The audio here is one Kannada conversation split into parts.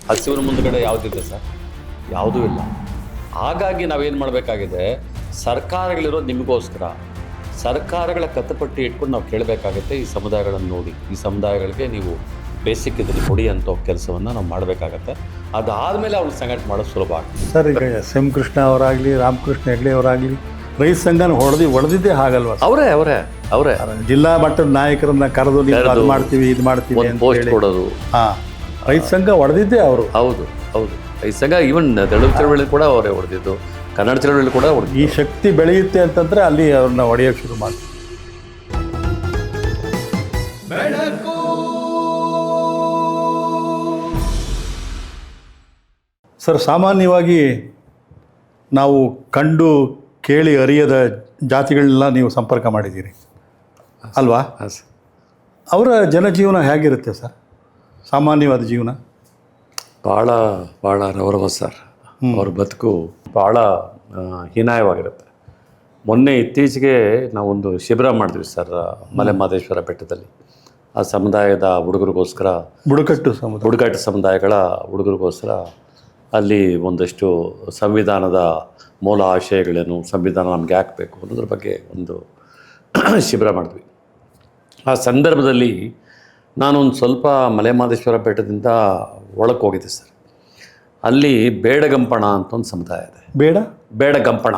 ಹಸಿವಿನ ಮುಂದುಗಡೆ ಯಾವುದಿದೆ ಸರ್? ಯಾವುದೂ ಇಲ್ಲ. ಹಾಗಾಗಿ ನಾವೇನು ಮಾಡಬೇಕಾಗಿದೆ, ಸರ್ಕಾರಗಳಿರೋದು ನಿಮಗೋಸ್ಕರ. ಸರ್ಕಾರಗಳ ಕತ್ತಪಟ್ಟಿ ಇಟ್ಕೊಂಡು ನಾವು ಕೇಳಬೇಕಾಗುತ್ತೆ, ಈ ಸಮುದಾಯಗಳನ್ನು ನೋಡಿ, ಈ ಸಮುದಾಯಗಳಿಗೆ ನೀವು ಬೇಸಿಕ್ ಇದನ್ನು ಕೊಡಿ ಅಂತ ಕೆಲಸವನ್ನು ನಾವು ಮಾಡಬೇಕಾಗತ್ತೆ. ಅದಾದಮೇಲೆ ಅವ್ರಿಗೆ ಸಂಘಟನೆ ಮಾಡೋದು ಸುಲಭ ಆಗ್ತದೆ ಸರ್. ಈಗ ಎಸ್ ಎಂ ಕೃಷ್ಣ ಅವರಾಗಲಿ, ರಾಮಕೃಷ್ಣ ಹೆಗಡೆ ಅವರಾಗಲಿ, ರೈತ ಸಂಘನ ಹೊಡೆದಿದ್ದೇ ಹಾಗಲ್ವ? ಅವರೇ ಜಿಲ್ಲಾ ಮಟ್ಟದ ನಾಯಕರನ್ನ ಕರೆದು ನೀವು ಅದು ಮಾಡ್ತೀವಿ ಇದು ಮಾಡ್ತೀವಿ ಅಂತ ಪೋಸ್ಟ್ ಹೇಳಿ ಕೊಡೋದು. ಹಾಂ, ರೈತ ಸಂಘ ಹೊಡೆದಿದ್ದೇ ಅವರು. ಹೌದು. ರೈತ ಸಂಘ ಈವನ್ ದಲಿತ ಚಳವಳಿ ಕೂಡ ಅವರೇ ಹೊಡೆದಿದ್ದು, ಕನ್ನಡ ಚಳವಳಿ ಕೂಡ ಹೊಡೆದಿದ್ದು. ಈ ಶಕ್ತಿ ಬೆಳೆಯುತ್ತೆ ಅಂತಂದ್ರೆ ಅಲ್ಲಿ ಅವ್ರನ್ನ ಹೊಡೆಯೋಕ್ಕೆ ಶುರು ಮಾಡ್ತೀವಿ. ಸರ್, ಸಾಮಾನ್ಯವಾಗಿ ನಾವು ಕಂಡು ಕೇಳಿ ಅರಿಯದ ಜಾತಿಗಳನ್ನೆಲ್ಲ ನೀವು ಸಂಪರ್ಕ ಮಾಡಿದ್ದೀರಿ ಅಲ್ವಾ? ಹಾಂ ಸರ್. ಅವರ ಜನಜೀವನ ಹೇಗಿರುತ್ತೆ ಸರ್? ಸಾಮಾನ್ಯವಾದ ಜೀವನ ಭಾಳ ರವರವ ಸರ್. ಅವ್ರ ಬದುಕು ಭಾಳ ಹೀನಾಯವಾಗಿರುತ್ತೆ. ಮೊನ್ನೆ ಇತ್ತೀಚೆಗೆ ನಾವೊಂದು ಶಿಬಿರ ಮಾಡಿದ್ವಿ ಸರ್, ಮಲೆ ಮಹದೇಶ್ವರ ಬೆಟ್ಟದಲ್ಲಿ. ಆ ಸಮುದಾಯದ ಹುಡುಗರಿಗೋಸ್ಕರ, ಬುಡಕಟ್ಟು ಸಮುದಾಯಗಳ ಹುಡುಗರಿಗೋಸ್ಕರ ಅಲ್ಲಿ ಒಂದಷ್ಟು ಸಂವಿಧಾನದ ಮೂಲ ಆಶಯಗಳೇನು, ಸಂವಿಧಾನ ನಮ್ಗೆ ಯಾಕೆ ಬೇಕು ಅನ್ನೋದ್ರ ಬಗ್ಗೆ ಒಂದು ಶಿಬಿರ ಮಾಡಿದ್ವಿ. ಆ ಸಂದರ್ಭದಲ್ಲಿ ನಾನೊಂದು ಸ್ವಲ್ಪ ಮಲೆ ಮಹದೇಶ್ವರ ಬೆಟ್ಟದಿಂದ ಒಳಕ್ಕೆ ಹೋಗಿದ್ದೆ ಸರ್. ಅಲ್ಲಿ ಬೇಡಗಂಪಣ ಅಂತ ಒಂದು ಸಮುದಾಯ ಇದೆ. ಬೇಡಗಂಪಣ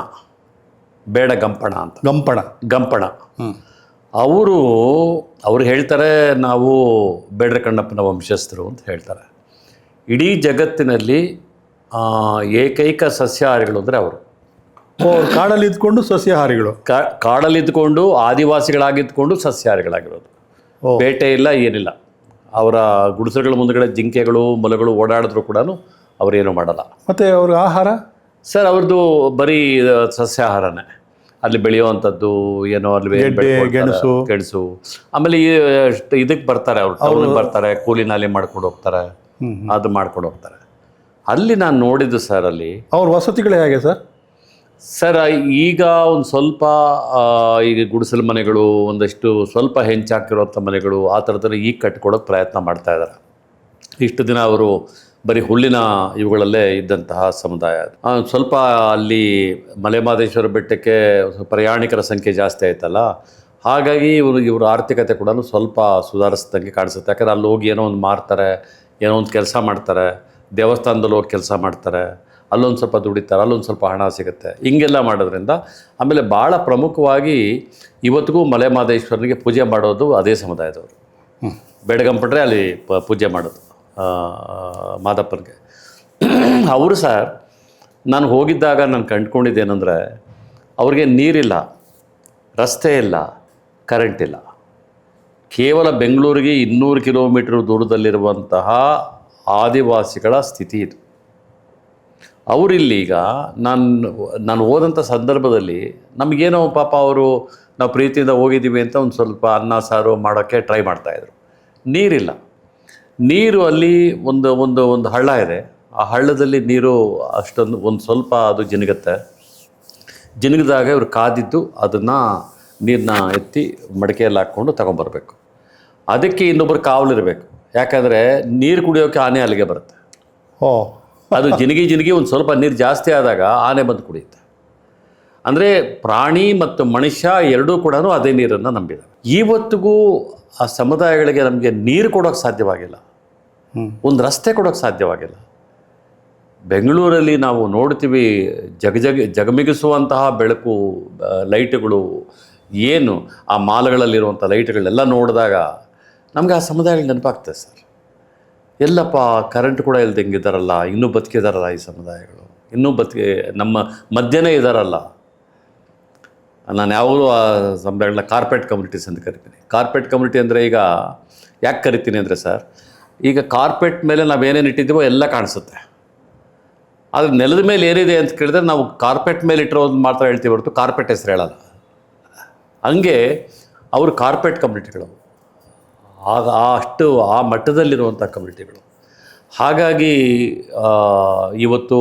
ಅಂತ. ಗಂಪಣ. ಅವರು ಹೇಳ್ತಾರೆ, ನಾವು ಬೇಡರ ಕಣ್ಣಪ್ಪನ ವಂಶಸ್ಥರು ಅಂತ ಹೇಳ್ತಾರೆ. ಇಡೀ ಜಗತ್ತಿನಲ್ಲಿ ಏಕೈಕ ಸಸ್ಯಾಹಾರಿಗಳು ಅಂದರೆ ಅವರು. ಕಾಡಲ್ಲಿ ಇದ್ಕೊಂಡು ಸಸ್ಯಾಹಾರಿಗಳು, ಕಾಡಲ್ಲಿದ್ದುಕೊಂಡು ಆದಿವಾಸಿಗಳಾಗಿದ್ದುಕೊಂಡು ಸಸ್ಯಾಹಾರಿಗಳಾಗಿರೋದು. ಬೇಟೆ ಇಲ್ಲ, ಏನಿಲ್ಲ. ಅವರ ಗುಡಿಸಲುಗಳ ಮುಂದುಗಡೆ ಜಿಂಕೆಗಳು ಮೊಲಗಳು ಓಡಾಡಿದ್ರು ಕೂಡ ಅವರೇನು ಮಾಡಲ್ಲ. ಮತ್ತು ಅವ್ರ ಆಹಾರ ಸರ್ ಅವ್ರದ್ದು ಬರೀ ಸಸ್ಯಾಹಾರನೇ. ಅಲ್ಲಿ ಬೆಳೆಯುವಂಥದ್ದು ಏನೋ ಅಲ್ಲಿ ಗೆಣಸು. ಆಮೇಲೆ ಇದಕ್ಕೆ ಬರ್ತಾರೆ, ಅವ್ರು ಟೌನಿಗೆ ಬರ್ತಾರೆ, ಕೂಲಿ ನಾಲಿ ಮಾಡ್ಕೊಂಡು ಹೋಗ್ತಾರೆ, ಅದು ಮಾಡ್ಕೊಂಡು ಹೋಗ್ತಾರೆ. ಅಲ್ಲಿ ನಾನು ನೋಡಿದ್ದು ಸರ್, ಅಲ್ಲಿ ಅವ್ರ ವಸತಿಗಳು ಹೇಗೆ ಸರ್? ಈಗ ಒಂದು ಸ್ವಲ್ಪ ಈಗ ಗುಡಿಸಲು ಮನೆಗಳು, ಒಂದಷ್ಟು ಸ್ವಲ್ಪ ಹೆಂಚಾಕಿರೋಂಥ ಮನೆಗಳು, ಆ ಥರದಲ್ಲಿ ಈಗ ಕಟ್ಕೊಡೋಕ್ಕೆ ಪ್ರಯತ್ನ ಮಾಡ್ತಾ ಇದ್ದಾರೆ. ಇಷ್ಟು ದಿನ ಅವರು ಬರೀ ಹುಲ್ಲಿನ ಇವುಗಳಲ್ಲೇ ಇದ್ದಂತಹ ಸಮುದಾಯ. ಸ್ವಲ್ಪ ಅಲ್ಲಿ ಮಲೆ ಮಹದೇಶ್ವರ ಬೆಟ್ಟಕ್ಕೆ ಪ್ರಯಾಣಿಕರ ಸಂಖ್ಯೆ ಜಾಸ್ತಿ ಆಯ್ತಲ್ಲ, ಹಾಗಾಗಿ ಇವ್ರ ಆರ್ಥಿಕತೆ ಕೂಡ ಸ್ವಲ್ಪ ಸುಧಾರಿಸಿದಂಗೆ ಕಾಣಿಸುತ್ತೆ. ಯಾಕಂದರೆ ಅಲ್ಲಿ ಹೋಗಿ ಏನೋ ಒಂದು ಮಾರ್ತಾರೆ, ಏನೋ ಒಂದು ಕೆಲಸ ಮಾಡ್ತಾರೆ, ದೇವಸ್ಥಾನದಲ್ಲಿ ಹೋಗಿ ಕೆಲಸ ಮಾಡ್ತಾರೆ, ಅಲ್ಲೊಂದು ಸ್ವಲ್ಪ ದುಡಿತಾರೆ, ಅಲ್ಲೊಂದು ಸ್ವಲ್ಪ ಹಣ ಸಿಗುತ್ತೆ. ಹಿಂಗೆಲ್ಲ ಮಾಡೋದ್ರಿಂದ ಆಮೇಲೆ ಭಾಳ ಪ್ರಮುಖವಾಗಿ ಇವತ್ತಿಗೂ ಮಲೆ ಮಹದೇಶ್ವರನಿಗೆ ಪೂಜೆ ಮಾಡೋದು ಅದೇ ಸಮುದಾಯದವರು. ಬೇಡಗಂಪಟ್ರೆ ಅಲ್ಲಿ ಪೂಜೆ ಮಾಡೋದು ಮಾದಪ್ಪನಿಗೆ. ಅವರು ಸರ್, ನಾನು ಹೋಗಿದ್ದಾಗ ನಾನು ಕಂಡುಕೊಂಡಿದ್ದೇನೆಂದರೆ, ಅವ್ರಿಗೆ ನೀರಿಲ್ಲ, ರಸ್ತೆ ಇಲ್ಲ, ಕರೆಂಟ್ ಇಲ್ಲ. ಕೇವಲ ಬೆಂಗಳೂರಿಗೆ 200 ಕಿಲೋಮೀಟರ್ ದೂರದಲ್ಲಿರುವಂತಹ ಆದಿವಾಸಿಗಳ ಸ್ಥಿತಿ ಇದು. ಅವರಿಲ್ಲೀಗ ನಾನು ಹೋದಂಥ ಸಂದರ್ಭದಲ್ಲಿ ನಮಗೇನೋ ಪಾಪ ಅವರು, ನಾವು ಪ್ರೀತಿಯಿಂದ ಹೋಗಿದ್ದೀವಿ ಅಂತ ಒಂದು ಸ್ವಲ್ಪ ಅನ್ನ ಸಾರು ಮಾಡೋಕ್ಕೆ ಟ್ರೈ ಮಾಡ್ತಾಯಿದ್ರು. ನೀರಿಲ್ಲ. ನೀರು ಅಲ್ಲಿ ಒಂದು ಹಳ್ಳ ಇದೆ. ಆ ಹಳ್ಳದಲ್ಲಿ ನೀರು ಅಷ್ಟೊಂದು ಒಂದು ಸ್ವಲ್ಪ ಅದು ಜಿನುಗಿದಾಗ ಇವರು ಕಾದಿದ್ದು ಅದನ್ನು ನೀರನ್ನ ಎತ್ತಿ ಮಡಿಕೆಯಲ್ಲಿ ಹಾಕ್ಕೊಂಡು ತಗೊಂಬರ್ಬೇಕು. ಅದಕ್ಕೆ ಇನ್ನೊಬ್ಬರು ಕಾವಲಿರಬೇಕು. ಯಾಕಂದರೆ ನೀರು ಕುಡಿಯೋಕ್ಕೆ ಆನೆ ಅಲ್ಲಿಗೆ ಬರುತ್ತೆ. ಅದು ಜಿನುಗಿ ಒಂದು ಸ್ವಲ್ಪ ನೀರು ಜಾಸ್ತಿ ಆದಾಗ ಆನೆ ಬಂದು ಕುಡಿಯುತ್ತೆ. ಅಂದರೆ ಪ್ರಾಣಿ ಮತ್ತು ಮನುಷ್ಯ ಎರಡೂ ಕೂಡ ಅದೇ ನೀರನ್ನು ನಂಬಿದೆ. ಇವತ್ತಿಗೂ ಆ ಸಮುದಾಯಗಳಿಗೆ ನಮಗೆ ನೀರು ಕೊಡೋಕ್ಕೆ ಸಾಧ್ಯವಾಗಿಲ್ಲ, ಒಂದು ರಸ್ತೆ ಕೊಡೋಕ್ಕೆ ಸಾಧ್ಯವಾಗಿಲ್ಲ. ಬೆಂಗಳೂರಲ್ಲಿ ನಾವು ನೋಡ್ತೀವಿ ಜಗಮಿಗಿಸುವಂತಹ ಬೆಳಕು, ಲೈಟುಗಳು, ಏನು ಆ ಮಾಲ್ಗಳಲ್ಲಿರುವಂಥ ಲೈಟ್ಗಳೆಲ್ಲ ನೋಡಿದಾಗ ನಮಗೆ ಆ ಸಮುದಾಯಗಳು ನೆನಪಾಗ್ತದೆ ಸರ್. ಎಲ್ಲಪ್ಪ ಕರೆಂಟ್ ಕೂಡ ಇಲ್ದಂಗಿದ್ದಾರಲ್ಲ, ಇನ್ನೂ ಬದುಕಿದಾರಲ್ಲ ಈ ಸಮುದಾಯಗಳು, ಇನ್ನೂ ನಮ್ಮ ಮಧ್ಯನೇ ಇದ್ದಾರಲ್ಲ. ನಾನು ಯಾವಾಗಲೂ ಆ ಸಮುದಾಯಗಳನ್ನ ಕಾರ್ಪೆಟ್ ಕಮ್ಯುನಿಟೀಸ್ ಅಂತ ಕರಿತೀನಿ. ಕಾರ್ಪೆಟ್ ಕಮ್ಯುನಿಟಿ ಅಂದರೆ ಈಗ ಯಾಕೆ ಕರಿತೀನಿ ಅಂದರೆ ಸರ್, ಈಗ ಕಾರ್ಪೆಟ್ ಮೇಲೆ ನಾವೇನೇನು ಇಟ್ಟಿದ್ದೀವೋ ಎಲ್ಲ ಕಾಣಿಸುತ್ತೆ. ಆದರೆ ನೆಲದ ಮೇಲೆ ಏನಿದೆ ಅಂತ ಕೇಳಿದ್ರೆ ನಾವು ಕಾರ್ಪೆಟ್ ಮೇಲೆ ಇಟ್ಟಿರೋದು ಮಾತ್ರ ಹೇಳ್ತೀವಿ ಹೊರತು ಕಾರ್ಪೆಟ್ ಹೆಸರು ಹೇಳಲ್ಲ. ಹಂಗೆ ಅವರು ಕಾರ್ಪೆಟ್ ಕಮ್ಯುನಿಟಿಗಳು, ಆಗ ಅಷ್ಟು ಆ ಮಟ್ಟದಲ್ಲಿರುವಂಥ ಕಮ್ಯುನಿಟಿಗಳು. ಹಾಗಾಗಿ ಇವತ್ತು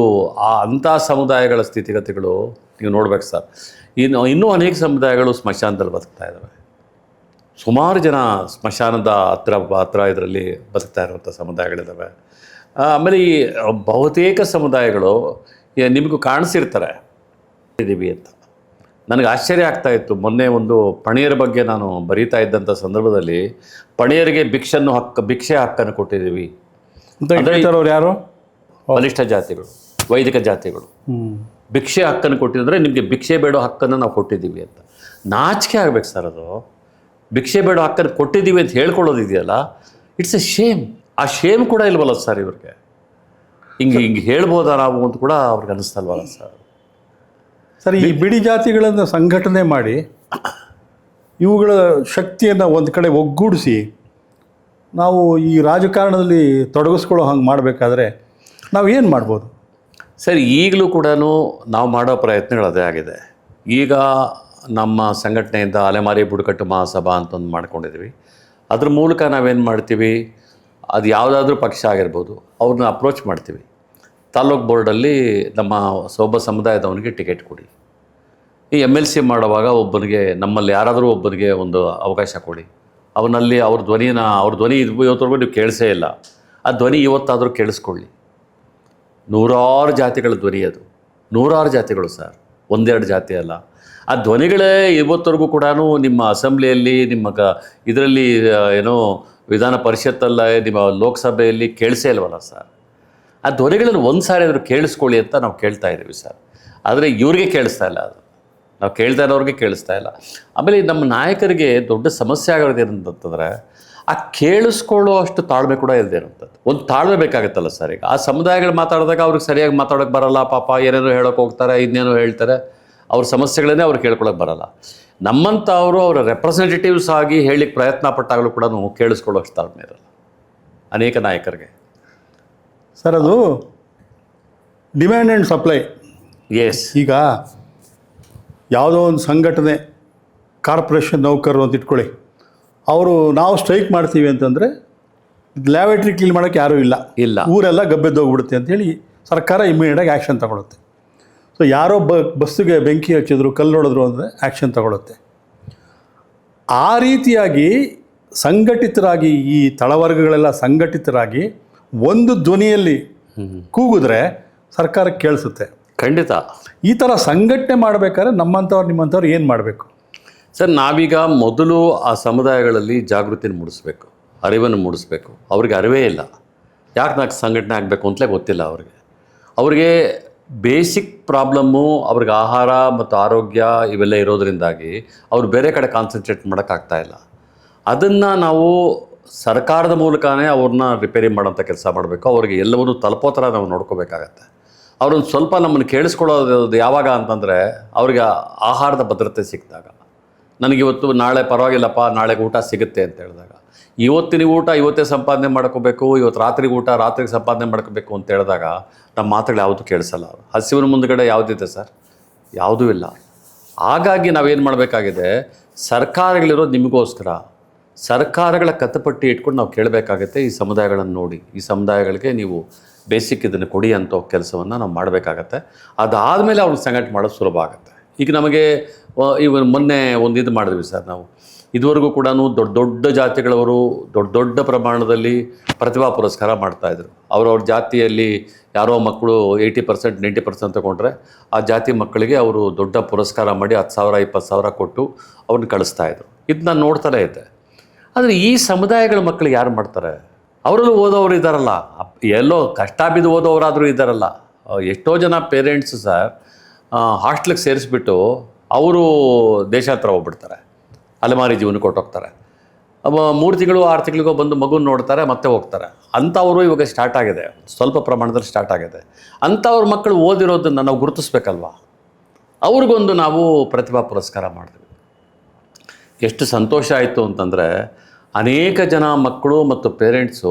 ಅಂಥ ಸಮುದಾಯಗಳ ಸ್ಥಿತಿಗತಿಗಳು ನೀವು ನೋಡ್ಬೇಕು ಸರ್. ಇನ್ನೂ ಅನೇಕ ಸಮುದಾಯಗಳು ಸ್ಮಶಾನದಲ್ಲಿ ಬದುಕ್ತಾ ಇದ್ದಾವೆ. ಸುಮಾರು ಜನ ಸ್ಮಶಾನದ ಹತ್ರ ಇದರಲ್ಲಿ ಬದುಕ್ತಾ ಇರುವಂಥ ಸಮುದಾಯಗಳಿದ್ದಾವೆ. ಆಮೇಲೆ ಈ ಬಹುತೇಕ ಸಮುದಾಯಗಳು ನಿಮಗೂ ಕಾಣಿಸಿರ್ತಾರೆ ಇದ್ದೀವಿ ಅಂತ. ನನಗೆ ಆಶ್ಚರ್ಯ ಆಗ್ತಾ ಇತ್ತು. ಮೊನ್ನೆ ಒಂದು ಪಣಿಯರ ಬಗ್ಗೆ ನಾನು ಬರೀತಾ ಇದ್ದಂಥ ಸಂದರ್ಭದಲ್ಲಿ ಪಣಿಯರಿಗೆ ಭಿಕ್ಷೆ ಹಕ್ಕನ್ನು ಕೊಟ್ಟಿದ್ದೀವಿ ಅಂತ ಹೇಳ್ತಾರವ್ರು ಯಾರು? ಬಲಿಷ್ಠ ಜಾತಿಗಳು, ವೈದಿಕ ಜಾತಿಗಳು ಭಿಕ್ಷೆ ಹಕ್ಕನ್ನು ಕೊಟ್ಟಿದ್ರೆ ನಿಮಗೆ ಭಿಕ್ಷೆ ಬೇಡೋ ಹಕ್ಕನ್ನು ನಾವು ಕೊಟ್ಟಿದ್ದೀವಿ ಅಂತ. ನಾಚಿಕೆ ಆಗ್ಬೇಕು ಸರ್ ಅದು. ಭಿಕ್ಷೆ ಬೇಡೋ ಹಕ್ಕನ್ನು ಕೊಟ್ಟಿದ್ದೀವಿ ಅಂತ ಹೇಳ್ಕೊಳ್ಳೋದಿದೆಯಲ್ಲ, ಇಟ್ಸ್ ಎ ಶೇಮ್. ಆ ಶೇಮ್ ಕೂಡ ಇಲ್ವಲ್ಲ ಸರ್ ಇವ್ರಿಗೆ. ಹಿಂಗೆ ಹೇಳ್ಬೋದಾ ನಾವು ಅಂತ ಕೂಡ ಅವ್ರಿಗೆ ಅನ್ನಿಸ್ತಲ್ವಲ್ಲ ಸರ್. ಸರ್, ಈ ಬಿಡಿ ಜಾತಿಗಳನ್ನು ಸಂಘಟನೆ ಮಾಡಿ ಇವುಗಳ ಶಕ್ತಿಯನ್ನು ಒಂದು ಕಡೆ ಒಗ್ಗೂಡಿಸಿ ನಾವು ಈ ರಾಜಕಾರಣದಲ್ಲಿ ತೊಡಗಿಸ್ಕೊಳ್ಳೋ ಹಂಗೆ ಮಾಡಬೇಕಾದ್ರೆ ನಾವು ಏನು ಮಾಡ್ಬೋದು ಸರ್? ಈಗಲೂ ಕೂಡ ನಾವು ಮಾಡೋ ಪ್ರಯತ್ನಗಳು ಅದೇ ಆಗಿದೆ. ಈಗ ನಮ್ಮ ಸಂಘಟನೆಯಿಂದ ಅಲೆಮಾರಿ ಬುಡಕಟ್ಟು ಮಹಾಸಭಾ ಅಂತ ಒಂದು ಮಾಡ್ಕೊಂಡಿದ್ದೀವಿ. ಅದ್ರ ಮೂಲಕ ನಾವೇನು ಮಾಡ್ತೀವಿ, ಅದು ಯಾವುದಾದ್ರೂ ಪಕ್ಷ ಆಗಿರ್ಬೋದು, ಅವ್ರನ್ನ ಅಪ್ರೋಚ್ ಮಾಡ್ತೀವಿ. ತಾಲ್ಲೂಕು ಬೋರ್ಡಲ್ಲಿ ನಮ್ಮ ಒಬ್ಬ ಸಮುದಾಯದವನಿಗೆ ಟಿಕೆಟ್ ಕೊಡಿ, ಈ MLC ಮಾಡುವಾಗ ಒಬ್ಬನಿಗೆ, ನಮ್ಮಲ್ಲಿ ಯಾರಾದರೂ ಒಬ್ಬನಿಗೆ ಒಂದು ಅವಕಾಶ ಕೊಡಿ, ಅವನಲ್ಲಿ ಅವ್ರ ಧ್ವನಿ ಇವತ್ತವರೆಗೂ ನೀವು ಕೇಳಿಸೇ ಇಲ್ಲ, ಆ ಧ್ವನಿ ಇವತ್ತಾದರೂ ಕೇಳಿಸ್ಕೊಳ್ಳಿ. ನೂರಾರು ಜಾತಿಗಳ ಧ್ವನಿ ಅದು, ನೂರಾರು ಜಾತಿಗಳು ಸರ್, ಒಂದೆರಡು ಜಾತಿ ಅಲ್ಲ. ಆ ಧ್ವನಿಗಳೇ ಇವತ್ತವರೆಗೂ ಕೂಡ ನಿಮ್ಮ ಅಸೆಂಬ್ಲಿಯಲ್ಲಿ, ನಿಮ್ಮ ಇದರಲ್ಲಿ ಏನೋ ವಿಧಾನ ಪರಿಷತ್ತಲ್ಲ, ನಿಮ್ಮ ಲೋಕಸಭೆಯಲ್ಲಿ ಕೇಳಿಸೇ ಇಲ್ವಲ್ಲ ಸರ್. ಆ ಧ್ವನಿಗಳನ್ನು ಒಂದು ಸಾರಿ ಆದರೂ ಕೇಳಿಸ್ಕೊಳ್ಳಿ ಅಂತ ನಾವು ಕೇಳ್ತಾ ಇದ್ದೀವಿ ಸರ್. ಆದರೆ ಇವ್ರಿಗೆ ಕೇಳಿಸ್ತಾ ಇಲ್ಲ, ಅದು ನಾವು ಕೇಳ್ತಾ ಇರೋರಿಗೆ ಕೇಳಿಸ್ತಾ ಇಲ್ಲ. ಆಮೇಲೆ ನಮ್ಮ ನಾಯಕರಿಗೆ ದೊಡ್ಡ ಸಮಸ್ಯೆ ಆಗೋದು ಏನಂತಂದರೆ, ಆ ಕೇಳಿಸ್ಕೊಳ್ಳೋ ಅಷ್ಟು ತಾಳ್ಮೆ ಕೂಡ ಇಲ್ಲದೆ ಇರೋಂಥದ್ದು. ಒಂದು ತಾಳ್ಮೆ ಬೇಕಾಗುತ್ತಲ್ಲ ಸರ್. ಈಗ ಆ ಸಮುದಾಯಗಳು ಮಾತಾಡಿದಾಗ ಅವ್ರಿಗೆ ಸರಿಯಾಗಿ ಮಾತಾಡೋಕ್ಕೆ ಬರಲ್ಲ, ಪಾಪ ಏನೇನೋ ಹೇಳೋಕೆ ಹೋಗ್ತಾರೆ, ಇನ್ನೇನೋ ಹೇಳ್ತಾರೆ, ಅವ್ರ ಸಮಸ್ಯೆಗಳನ್ನೇ ಅವ್ರು ಕೇಳ್ಕೊಳಕ್ಕೆ ಬರಲ್ಲ. ನಮ್ಮಂಥ ಅವರ ರೆಪ್ರೆಸೆಂಟೇಟಿವ್ಸ್ ಆಗಿ ಹೇಳಲಿಕ್ಕೆ ಪ್ರಯತ್ನ ಪಟ್ಟಾಗಲೂ ಕೂಡ ಕೇಳಿಸ್ಕೊಳ್ಳೋ ಅಷ್ಟು ತಾಳ್ಮೆ ಇರಲ್ಲ ಅನೇಕ ನಾಯಕರಿಗೆ. ಸರ್, ಅದು ಡಿಮ್ಯಾಂಡ್ ಆ್ಯಂಡ್ ಸಪ್ಲೈ. ಎಸ್. ಈಗ ಯಾವುದೋ ಒಂದು ಸಂಘಟನೆ, ಕಾರ್ಪೊರೇಷನ್ ನೌಕರರು ಅಂತ ಇಟ್ಕೊಳ್ಳಿ, ಅವರು ನಾವು ಸ್ಟ್ರೈಕ್ ಮಾಡ್ತೀವಿ ಅಂತಂದರೆ ಲ್ಯಾವೆಟ್ರಿ ಕ್ಲೀನ್ ಮಾಡೋಕ್ಕೆ ಯಾರೂ ಇಲ್ಲ, ಊರೆಲ್ಲ ಗಬ್ಬೆದ್ದೋಗ್ಬಿಡುತ್ತೆ ಅಂಥೇಳಿ ಸರ್ಕಾರ ಇಮ್ಮಿಡಿಯೇಟಾಗಿ ಆ್ಯಕ್ಷನ್ ತಗೊಳುತ್ತೆ. ಸೊ ಯಾರೋ ಬಸ್ಸಿಗೆ ಬೆಂಕಿ ಹಚ್ಚಿದ್ರು, ಕಲ್ಲು ಹೊಡೆದ್ರು ಅಂದರೆ ಆ್ಯಕ್ಷನ್ ತಗೊಳುತ್ತೆ. ಆ ರೀತಿಯಾಗಿ ಸಂಘಟಿತರಾಗಿ, ಈ ತಳವರ್ಗಗಳೆಲ್ಲ ಸಂಘಟಿತರಾಗಿ ಒಂದು ಧ್ವನಿಯಲ್ಲಿ ಕೂಗಿದ್ರೆ ಸರ್ಕಾರಕ್ಕೆ ಕೇಳಿಸುತ್ತೆ. ಖಂಡಿತ. ಈ ಥರ ಸಂಘಟನೆ ಮಾಡಬೇಕಾದ್ರೆ ನಿಮ್ಮಂಥವ್ರು ಏನು ಮಾಡಬೇಕು ಸರ್? ನಾವೀಗ ಮೊದಲು ಆ ಸಮುದಾಯಗಳಲ್ಲಿ ಜಾಗೃತಿನ ಮೂಡಿಸ್ಬೇಕು, ಅರಿವನ್ನು ಮೂಡಿಸ್ಬೇಕು. ಅವ್ರಿಗೆ ಅರಿವೇ ಇಲ್ಲ, ಯಾಕೆ ನಾನು ಸಂಘಟನೆ ಆಗಬೇಕು ಅಂತಲೇ ಗೊತ್ತಿಲ್ಲ ಅವ್ರಿಗೆ ಬೇಸಿಕ್ ಪ್ರಾಬ್ಲಮ್ಮು ಅವ್ರಿಗೆ ಆಹಾರ ಮತ್ತು ಆರೋಗ್ಯ ಇವೆಲ್ಲ ಇರೋದರಿಂದಾಗಿ ಅವ್ರು ಬೇರೆ ಕಡೆ ಕಾನ್ಸಂಟ್ರೇಟ್ ಮಾಡೋಕ್ಕಾಗ್ತಾಯಿಲ್ಲ. ಅದನ್ನು ನಾವು ಸರ್ಕಾರದ ಮೂಲಕನೇ ಅವ್ರನ್ನ ರಿಪೇರಿ ಮಾಡೋಂಥ ಕೆಲಸ ಮಾಡಬೇಕು. ಅವ್ರಿಗೆ ಎಲ್ಲವನ್ನೂ ತಲುಪೋ ಥರ ನಾವು ನೋಡ್ಕೋಬೇಕಾಗತ್ತೆ. ಅವ್ರನ್ನ ಸ್ವಲ್ಪ ನಮ್ಮನ್ನು ಕೇಳಿಸ್ಕೊಳ್ಳೋದು ಯಾವಾಗ ಅಂತಂದರೆ, ಅವ್ರಿಗೆ ಆಹಾರದ ಭದ್ರತೆ ಸಿಕ್ಕಿದಾಗ. ನನಗಿವತ್ತು ನಾಳೆ ಪರವಾಗಿಲ್ಲಪ್ಪ, ನಾಳೆಗೆ ಊಟ ಸಿಗುತ್ತೆ ಅಂತ ಹೇಳಿದಾಗ, ಇವತ್ತಿನ ಊಟ ಇವತ್ತೇ ಸಂಪಾದನೆ ಮಾಡ್ಕೋಬೇಕು, ಇವತ್ತು ರಾತ್ರಿಗೆ ಊಟ ರಾತ್ರಿಗೆ ಸಂಪಾದನೆ ಮಾಡ್ಕೋಬೇಕು ಅಂತ ಹೇಳಿದಾಗ ನಮ್ಮ ಮಾತುಗಳು ಯಾವುದು ಕೇಳಿಸಲ್ಲ. ಹಸಿವಿನ ಮುಂದುಗಡೆ ಯಾವುದಿದೆ ಸರ್? ಯಾವುದೂ ಇಲ್ಲ. ಹಾಗಾಗಿ ನಾವೇನು ಮಾಡಬೇಕಾಗಿದೆ, ಸರ್ಕಾರಗಳಿರೋದು ನಿಮಗೋಸ್ಕರ. ಸರ್ಕಾರಗಳ ಕಥಪಟ್ಟಿ ಇಟ್ಕೊಂಡು ನಾವು ಕೇಳಬೇಕಾಗತ್ತೆ. ಈ ಸಮುದಾಯಗಳನ್ನು ನೋಡಿ, ಈ ಸಮುದಾಯಗಳಿಗೆ ನೀವು ಬೇಸಿಕ್ ಇದನ್ನು ಕೊಡಿ ಅಂತ ಕೆಲಸವನ್ನು ನಾವು ಮಾಡಬೇಕಾಗತ್ತೆ. ಅದಾದಮೇಲೆ ಅವ್ರಿಗೆ ಸಂಘಟನೆ ಮಾಡೋದು ಸುಲಭ ಆಗುತ್ತೆ. ಈಗ ನಮಗೆ ಮೊನ್ನೆ ಒಂದು ಇದು ಮಾಡಿದ್ವಿ ಸರ್. ನಾವು ಇದುವರೆಗೂ ಕೂಡ ದೊಡ್ಡ ಜಾತಿಗಳವರು ದೊಡ್ಡ ಪ್ರಮಾಣದಲ್ಲಿ ಪ್ರತಿಭಾ ಪುರಸ್ಕಾರ ಮಾಡ್ತಾಯಿದ್ರು. ಅವ್ರವ್ರ ಜಾತಿಯಲ್ಲಿ ಯಾರೋ ಮಕ್ಕಳು 80% 90% ತಗೊಂಡ್ರೆ ಆ ಜಾತಿ ಮಕ್ಕಳಿಗೆ ಅವರು ದೊಡ್ಡ ಪುರಸ್ಕಾರ ಮಾಡಿ 10,000 20,000 ಕೊಟ್ಟು ಅವ್ರನ್ನ ಕಳಿಸ್ತಾಯಿದ್ರು. ಇದು ನಾನು ನೋಡ್ತಾನೆ ಇದ್ದೆ. ಆದರೆ ಈ ಸಮುದಾಯಗಳ ಮಕ್ಕಳಿಗೆ ಯಾರು ಮಾಡ್ತಾರೆ? ಅವರಲ್ಲೂ ಓದೋರು ಇದ್ದಾರಲ್ಲ, ಎಲ್ಲೋ ಕಷ್ಟ ಬಿದ್ದು ಓದೋರಾದರೂ ಇದ್ದಾರಲ್ಲ. ಎಷ್ಟೋ ಜನ ಪೇರೆಂಟ್ಸ್ ಸರ್ ಹಾಸ್ಟ್ಲಿಗೆ ಸೇರಿಸ್ಬಿಟ್ಟು ಅವರು ದೇಶಾಂತರ ಹೋಗ್ಬಿಡ್ತಾರೆ, ಅಲೆಮಾರಿ ಜೀವನ ಕೊಟ್ಟೋಗ್ತಾರೆ. 3 ತಿಂಗಳು 6 ತಿಂಗಳಿಗೋ ಬಂದು ಮಗುನ ನೋಡ್ತಾರೆ, ಮತ್ತೆ ಹೋಗ್ತಾರೆ. ಅಂಥವರು ಇವಾಗ ಸ್ಟಾರ್ಟ್ ಆಗಿದೆ, ಸ್ವಲ್ಪ ಪ್ರಮಾಣದಲ್ಲಿ ಸ್ಟಾರ್ಟ್ ಆಗಿದೆ. ಅಂಥವ್ರ ಮಕ್ಕಳು ಓದಿರೋದನ್ನು ನಾವು ಗುರುತಿಸ್ಬೇಕಲ್ವ. ಅವ್ರಿಗೊಂದು ನಾವು ಪ್ರತಿಭಾ ಪುರಸ್ಕಾರ ಮಾಡಿದ್ವಿ. ಎಷ್ಟು ಸಂತೋಷ ಆಯಿತು ಅಂತಂದರೆ, ಅನೇಕ ಜನ ಮಕ್ಕಳು ಮತ್ತು ಪೇರೆಂಟ್ಸು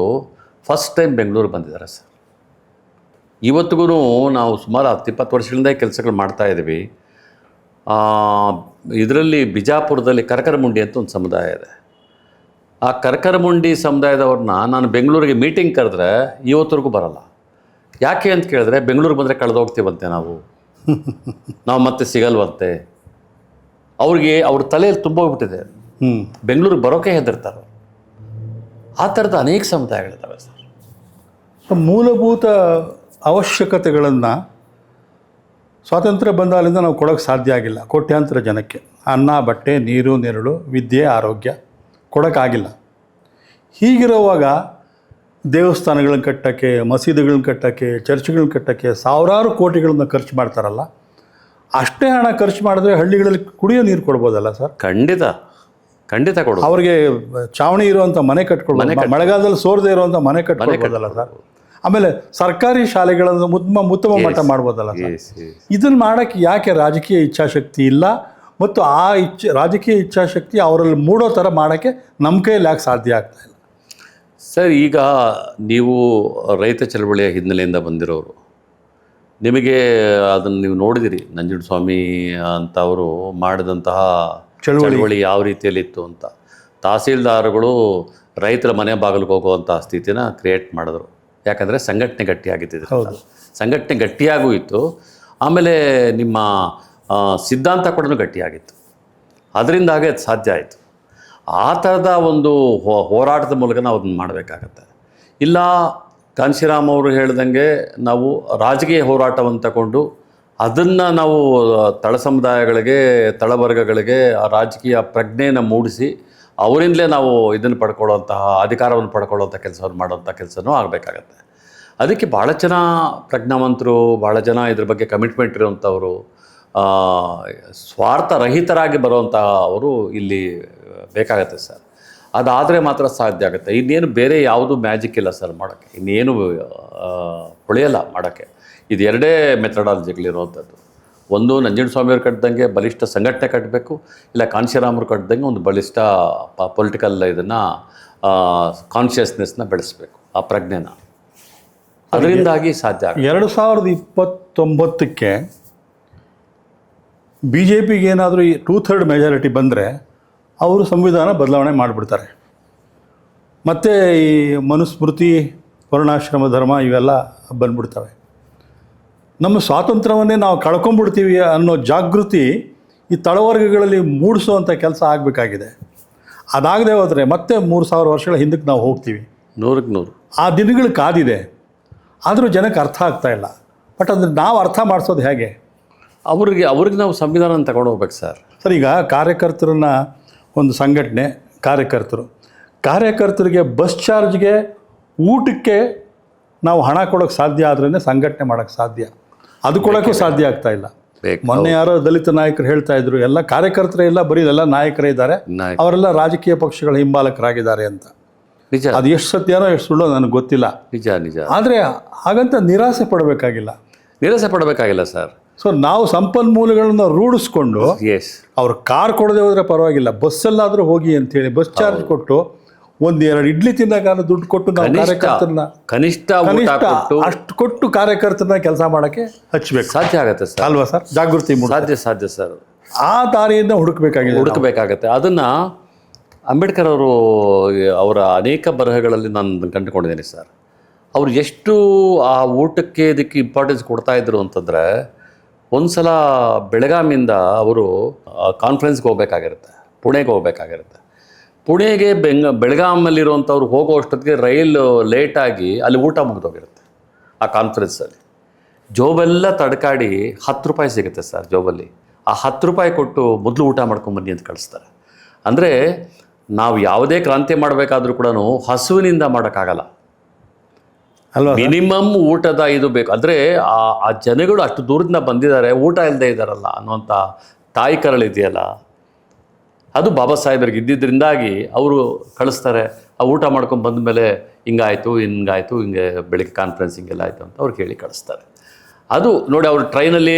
ಫಸ್ಟ್ ಟೈಮ್ ಬೆಂಗಳೂರಿಗೆ ಬಂದಿದ್ದಾರೆ ಸರ್. ಇವತ್ತಿಗೂ ನಾವು ಸುಮಾರು 10-20 ವರ್ಷಗಳಿಂದ ಕೆಲಸಗಳು ಮಾಡ್ತಾಯಿದ್ದೀವಿ. ಇದರಲ್ಲಿ ಬಿಜಾಪುರದಲ್ಲಿ ಕರಕರಮುಂಡಿ ಅಂತ ಒಂದು ಸಮುದಾಯ ಇದೆ. ಆ ಕರಕರಮುಂಡಿ ಸಮುದಾಯದವ್ರನ್ನ ನಾನು ಬೆಂಗಳೂರಿಗೆ ಮೀಟಿಂಗ್ ಕರೆದ್ರೆ ಇವತ್ತರೆಗೂ ಬರಲ್ಲ. ಯಾಕೆ ಅಂತ ಕೇಳಿದ್ರೆ, ಬೆಂಗಳೂರಿಗೆ ಬಂದರೆ ಕಳೆದೋಗ್ತೀವಂತೆ ನಾವು ಮತ್ತೆ ಸಿಗಲ್ವಂತೆ. ಅವ್ರ ತಲೆಯಲ್ಲಿ ತುಂಬೋಗ್ಬಿಟ್ಟಿದೆ, ಬೆಂಗಳೂರಿಗೆ ಬರೋಕೆ ಹೆದರ್ತಾರೆ. ಆ ಥರದ ಅನೇಕ ಸಮುದಾಯಗಳಿದ್ದಾವೆ ಸರ್. ಮೂಲಭೂತ ಅವಶ್ಯಕತೆಗಳನ್ನು ಸ್ವಾತಂತ್ರ್ಯ ಬಂದಾಗಲಿಂದ ನಾವು ಕೊಡೋಕ್ಕೆ ಸಾಧ್ಯ ಆಗಿಲ್ಲ. ಕೋಟ್ಯಾಂತರ ಜನಕ್ಕೆ ಅನ್ನ, ಬಟ್ಟೆ, ನೀರು, ನೆರಳು, ವಿದ್ಯೆ, ಆರೋಗ್ಯ ಕೊಡೋಕ್ಕಾಗಿಲ್ಲ. ಹೀಗಿರುವಾಗ ದೇವಸ್ಥಾನಗಳನ್ನ ಕಟ್ಟೋಕ್ಕೆ, ಮಸೀದಿಗಳನ್ನ ಕಟ್ಟೋಕ್ಕೆ, ಚರ್ಚ್ಗಳನ್ನ ಕಟ್ಟೋಕ್ಕೆ ಸಾವಿರಾರು ಕೋಟಿಗಳನ್ನ ಖರ್ಚು ಮಾಡ್ತಾರಲ್ಲ, ಅಷ್ಟೇ ಹಣ ಖರ್ಚು ಮಾಡಿದ್ರೆ ಹಳ್ಳಿಗಳಲ್ಲಿ ಕುಡಿಯೋ ನೀರು ಕೊಡ್ಬೋದಲ್ಲ ಸರ್? ಖಂಡಿತ ಖಂಡಿತ ಕೊಡು. ಅವ್ರಿಗೆ ಚಾವಣಿ ಇರುವಂಥ ಮನೆ ಕಟ್ಕೊಡ್ಬೋದು, ಮಳೆಗಾಲದಲ್ಲಿ ಸೋರದೆ ಇರುವಂಥ ಮನೆ ಕಟ್ಕೊಡ್ಬೋದಲ್ಲ ಸರ್? ಆಮೇಲೆ ಸರ್ಕಾರಿ ಶಾಲೆಗಳನ್ನು ಉತ್ತಮ ಮಟ್ಟ ಮಾಡ್ಬೋದಲ್ಲ ಸರ್? ಇದನ್ನು ಮಾಡೋಕ್ಕೆ ಯಾಕೆ ರಾಜಕೀಯ ಇಚ್ಛಾಶಕ್ತಿ ಇಲ್ಲ? ಮತ್ತು ಆ ರಾಜಕೀಯ ಇಚ್ಛಾಶಕ್ತಿ ಅವರಲ್ಲಿ ಮೂಡೋ ಥರ ಮಾಡೋಕ್ಕೆ ನಮ್ಮ ಕೈಯಲ್ಲಿ ಯಾಕೆ ಸಾಧ್ಯ ಆಗ್ತಾ ಇಲ್ಲ ಸರ್? ಈಗ ನೀವು ರೈತ ಚಳವಳಿಯ ಹಿನ್ನೆಲೆಯಿಂದ ಬಂದಿರೋರು, ನಿಮಗೆ ಅದನ್ನು ನೀವು ನೋಡಿದಿರಿ. ನಂಜುಂಡಸ್ವಾಮಿ ಅಂತ ಅವರು ಮಾಡಿದಂತಹ ಚಳವಳಿ ಯಾವ ರೀತಿಯಲ್ಲಿತ್ತು ಅಂತ. ತಹಸೀಲ್ದಾರ್ಗಳು ರೈತರ ಮನೆ ಬಾಗಿಲಿಗೆ ಹೋಗುವಂಥ ಸ್ಥಿತಿನ ಕ್ರಿಯೇಟ್ ಮಾಡಿದ್ರು. ಯಾಕಂದರೆ ಸಂಘಟನೆ ಗಟ್ಟಿಯಾಗಿದ್ದಿದ್ರು. ಸಂಘಟನೆ ಗಟ್ಟಿಯಾಗೂ ಇತ್ತು, ಆಮೇಲೆ ನಿಮ್ಮ ಸಿದ್ಧಾಂತ ಕೂಡ ಗಟ್ಟಿಯಾಗಿತ್ತು. ಅದರಿಂದಾಗೆ ಅದು ಸಾಧ್ಯ ಆಯಿತು. ಆ ಥರದ ಒಂದು ಹೋರಾಟದ ಮೂಲಕ ನಾವು ಅದನ್ನು ಮಾಡಬೇಕಾಗತ್ತೆ. ಇಲ್ಲ, ಕಾಂಶಿರಾಮ್ ಅವರು ಹೇಳ್ದಂಗೆ ನಾವು ರಾಜಕೀಯ ಹೋರಾಟವನ್ನು ತಗೊಂಡು ಅದನ್ನು ನಾವು ತಳ ಸಮುದಾಯಗಳಿಗೆ, ತಳವರ್ಗಗಳಿಗೆ ಆ ರಾಜಕೀಯ ಪ್ರಜ್ಞೆಯನ್ನು ಮೂಡಿಸಿ ಅವರಿಂದಲೇ ನಾವು ಇದನ್ನು ಪಡ್ಕೊಳ್ಳುವಂತಹ ಅಧಿಕಾರವನ್ನು ಪಡ್ಕೊಳ್ಳುವಂಥ ಕೆಲಸವನ್ನು ಮಾಡುವಂಥ ಕೆಲಸನೂ ಆಗಬೇಕಾಗತ್ತೆ. ಅದಕ್ಕೆ ಭಾಳ ಜನ ಪ್ರಜ್ಞಾವಂತರು, ಭಾಳ ಜನ ಇದ್ರ ಬಗ್ಗೆ ಕಮಿಟ್ಮೆಂಟ್ ಇರುವಂಥವರು, ಸ್ವಾರ್ಥರಹಿತರಾಗಿ ಬರುವಂತಹ ಅವರು ಇಲ್ಲಿ ಬೇಕಾಗತ್ತೆ ಸರ್. ಅದಾದರೆ ಮಾತ್ರ ಸಾಧ್ಯ ಆಗುತ್ತೆ. ಇನ್ನೇನು ಬೇರೆ ಯಾವುದು ಮ್ಯಾಜಿಕ್ ಇಲ್ಲ ಸರ್ ಮಾಡೋಕ್ಕೆ, ಇನ್ನೇನು ಹೊಳೆಯಲ್ಲ ಮಾಡೋಕ್ಕೆ. ಇದು ಎರಡೇ ಮೆಥಡಾಲಜಿಗಳಿರುವಂಥದ್ದು. ಒಂದು, ನಂಜುಂಡಸ್ವಾಮಿಯವ್ರು ಕಟ್ಟಿದಂಗೆ ಬಲಿಷ್ಠ ಸಂಘಟನೆ ಕಟ್ಟಬೇಕು, ಇಲ್ಲ ಕಾಂಶಿರಾಮರು ಕಟ್ಟಿದಂಗೆ ಒಂದು ಬಲಿಷ್ಠ ಪೊಲಿಟಿಕಲ್ ಇದನ್ನು ಕಾನ್ಷಿಯಸ್ನೆಸ್ನ ಬೆಳೆಸಬೇಕು, ಆ ಪ್ರಜ್ಞೆನ. ಅದರಿಂದಾಗಿ ಸಾಧ್ಯ. 2029ಕ್ಕೆ ಬಿ ಜೆ ಪಿಗೆ ಏನಾದರೂ 2/3 ಮೆಜಾರಿಟಿ ಬಂದರೆ ಅವರು ಸಂವಿಧಾನ ಬದಲಾವಣೆ ಮಾಡಿಬಿಡ್ತಾರೆ. ಮತ್ತು ಈ ಮನುಸ್ಮೃತಿ, ವರ್ಣಾಶ್ರಮ ಧರ್ಮ ಇವೆಲ್ಲ ಬಂದ್ಬಿಡ್ತವೆ. ನಮ್ಮ ಸ್ವಾತಂತ್ರ್ಯವನ್ನೇ ನಾವು ಕಳ್ಕೊಂಡ್ಬಿಡ್ತೀವಿ ಅನ್ನೋ ಜಾಗೃತಿ ಈ ತಳವರ್ಗಗಳಲ್ಲಿ ಮೂಡಿಸುವಂಥ ಕೆಲಸ ಆಗಬೇಕಾಗಿದೆ. ಅದಾಗದೆ ಹೋದರೆ ಮತ್ತೆ 3000 ವರ್ಷಗಳ ಹಿಂದಕ್ಕೆ ನಾವು ಹೋಗ್ತೀವಿ. 100ಕ್ಕೆ 100 ಆ ದಿನಗಳು ಕಾದಿದೆ. ಆದರೂ ಜನಕ್ಕೆ ಅರ್ಥ ಆಗ್ತಾ ಇಲ್ಲ. ಬಟ್ ಅದನ್ನು ನಾವು ಅರ್ಥ ಮಾಡಿಸೋದು ಹೇಗೆ? ಅವ್ರಿಗೆ ನಾವು ಸಂವಿಧಾನ ತಗೊಂಡು ಹೋಗ್ಬೇಕು ಸರ್. ಈಗ ಕಾರ್ಯಕರ್ತರನ್ನ ಒಂದು ಸಂಘಟನೆ, ಕಾರ್ಯಕರ್ತರಿಗೆ ಬಸ್ ಚಾರ್ಜ್ಗೆ, ಊಟಕ್ಕೆ ನಾವು ಹಣ ಕೊಡೋಕ್ಕೆ ಸಾಧ್ಯ ಆದ್ರೇ ಸಂಘಟನೆ ಮಾಡೋಕ್ಕೆ ಸಾಧ್ಯ. ಅದು ಕೊಡೋಕ್ಕೂ ಸಾಧ್ಯ ಆಗ್ತಾ ಇಲ್ಲ. ಮೊನ್ನೆ ಯಾರೋ ದಲಿತ ನಾಯಕರು ಹೇಳ್ತಾ ಇದ್ರು, ಎಲ್ಲ ಕಾರ್ಯಕರ್ತರೇ ಇಲ್ಲ, ಬರೀ ಎಲ್ಲ ನಾಯಕರೇ ಇದ್ದಾರೆ, ಅವರೆಲ್ಲ ರಾಜಕೀಯ ಪಕ್ಷಗಳ ಹಿಂಬಾಲಕರಾಗಿದ್ದಾರೆ ಅಂತ. ನಿಜ. ಅದು ಎಷ್ಟು ಸತ್ಯನೋ ಎಷ್ಟು ಸುಳ್ಳೋ ನನಗೆ ಗೊತ್ತಿಲ್ಲ. ನಿಜ. ಆದರೆ ಹಾಗಂತ ನಿರಾಸೆ ಪಡಬೇಕಾಗಿಲ್ಲ ಸರ್. ಸೊ ನಾವು ಸಂಪನ್ಮೂಲಗಳನ್ನ ರೂಢಿಸ್ಕೊಂಡು, ಅವ್ರು ಕಾರ್ ಕೊಡದೆ ಹೋದರೆ ಪರವಾಗಿಲ್ಲ, ಬಸ್ಸಲ್ಲಾದರೂ ಹೋಗಿ ಅಂತೇಳಿ ಬಸ್ ಚಾರ್ಜ್ ಕೊಟ್ಟು 1-2 ಇಡ್ಲಿ ತಿನ್ನೋಕ್ಕಾದ್ರೂ ದುಡ್ಡು ಕೊಟ್ಟು ನಾವು ಕಾರ್ಯಕರ್ತರನ್ನ ಕನಿಷ್ಠ ಅಷ್ಟು ಕೊಟ್ಟು ಕಾರ್ಯಕರ್ತರನ್ನ ಕೆಲಸ ಮಾಡೋಕ್ಕೆ ಹಚ್ಚಬೇಕು. ಸಾಧ್ಯ ಆಗುತ್ತೆ ಸರ್, ಅಲ್ವಾ ಸರ್? ಜಾಗೃತಿ ಸಾಧ್ಯ ಸರ್. ಆ ದಾರಿಯಿಂದ ಹುಡುಕಬೇಕಾಗುತ್ತೆ. ಅದನ್ನು ಅಂಬೇಡ್ಕರ್ ಅವರ ಅನೇಕ ಬರಹಗಳಲ್ಲಿ ನಾನು ಕಂಡುಕೊಂಡಿದ್ದೇನೆ ಸರ್. ಅವರು ಎಷ್ಟು ಆ ಊಟಕ್ಕೆ ಇದಕ್ಕೆ ಇಂಪಾರ್ಟೆನ್ಸ್ ಕೊಡ್ತಾಯಿದ್ರು ಅಂತಂದರೆ, ಒಂದು ಸಲ ಬೆಳಗಾಮಿಂದ ಅವರು ಕಾನ್ಫರೆನ್ಸ್ಗೆ ಹೋಗಬೇಕಾಗಿರುತ್ತೆ, ಪುಣೆಗೆ ಹೋಗಬೇಕಾಗಿರುತ್ತೆ. ಪುಣೆಗೆ ಬೆಳಗಾಮಲ್ಲಿರುವಂಥವ್ರು ಹೋಗೋ ಅಷ್ಟೊತ್ತಿಗೆ ರೈಲು ಲೇಟಾಗಿ ಅಲ್ಲಿ ಊಟ ಮುಗಿದೋಗಿರುತ್ತೆ. ಆ ಕಾನ್ಫರೆನ್ಸಲ್ಲಿ ಜೋಬೆಲ್ಲ ತಡ್ಕಾಡಿ 10 ರೂಪಾಯಿ ಸಿಗುತ್ತೆ ಸರ್ ಜೋಬಲ್ಲಿ. ಆ 10 ರೂಪಾಯಿ ಕೊಟ್ಟು ಮೊದಲು ಊಟ ಮಾಡ್ಕೊಂಬನ್ನಿ ಅಂತ ಕಳಿಸ್ತಾರೆ. ಅಂದರೆ ನಾವು ಯಾವುದೇ ಕ್ರಾಂತಿ ಮಾಡಬೇಕಾದ್ರೂ ಕೂಡ ಹಸುವಿನಿಂದ ಮಾಡೋಕ್ಕಾಗಲ್ಲ, ಅಲ್ವಾ? ಮಿನಿಮಮ್ ಊಟದ ಇದು ಬೇಕು. ಅಂದರೆ ಆ ಜನಗಳು ಅಷ್ಟು ದೂರದಿಂದ ಬಂದಿದ್ದಾರೆ, ಊಟ ಇಲ್ಲದೆ ಇದ್ದಾರಲ್ಲ ಅನ್ನುವಂಥ ತಾಯಿ ಕರಳಿದೆಯಲ್ಲ, ಅದು ಬಾಬಾ ಸಾಹೇಬರಿಗೆ ಇದ್ದಿದ್ದರಿಂದಾಗಿ ಅವರು ಕಳಿಸ್ತಾರೆ. ಆ ಊಟ ಮಾಡ್ಕೊಂಡು ಬಂದ ಮೇಲೆ ಹಿಂಗಾಯಿತು ಹಿಂಗೆ ಬೆಳಿಗ್ಗೆ ಕಾನ್ಫರೆನ್ಸ್ ಹಿಂಗೆಲ್ಲ ಆಯಿತು ಅಂತ ಅವ್ರು ಹೇಳಿ ಕಳಿಸ್ತಾರೆ. ಅದು ನೋಡಿ, ಅವರು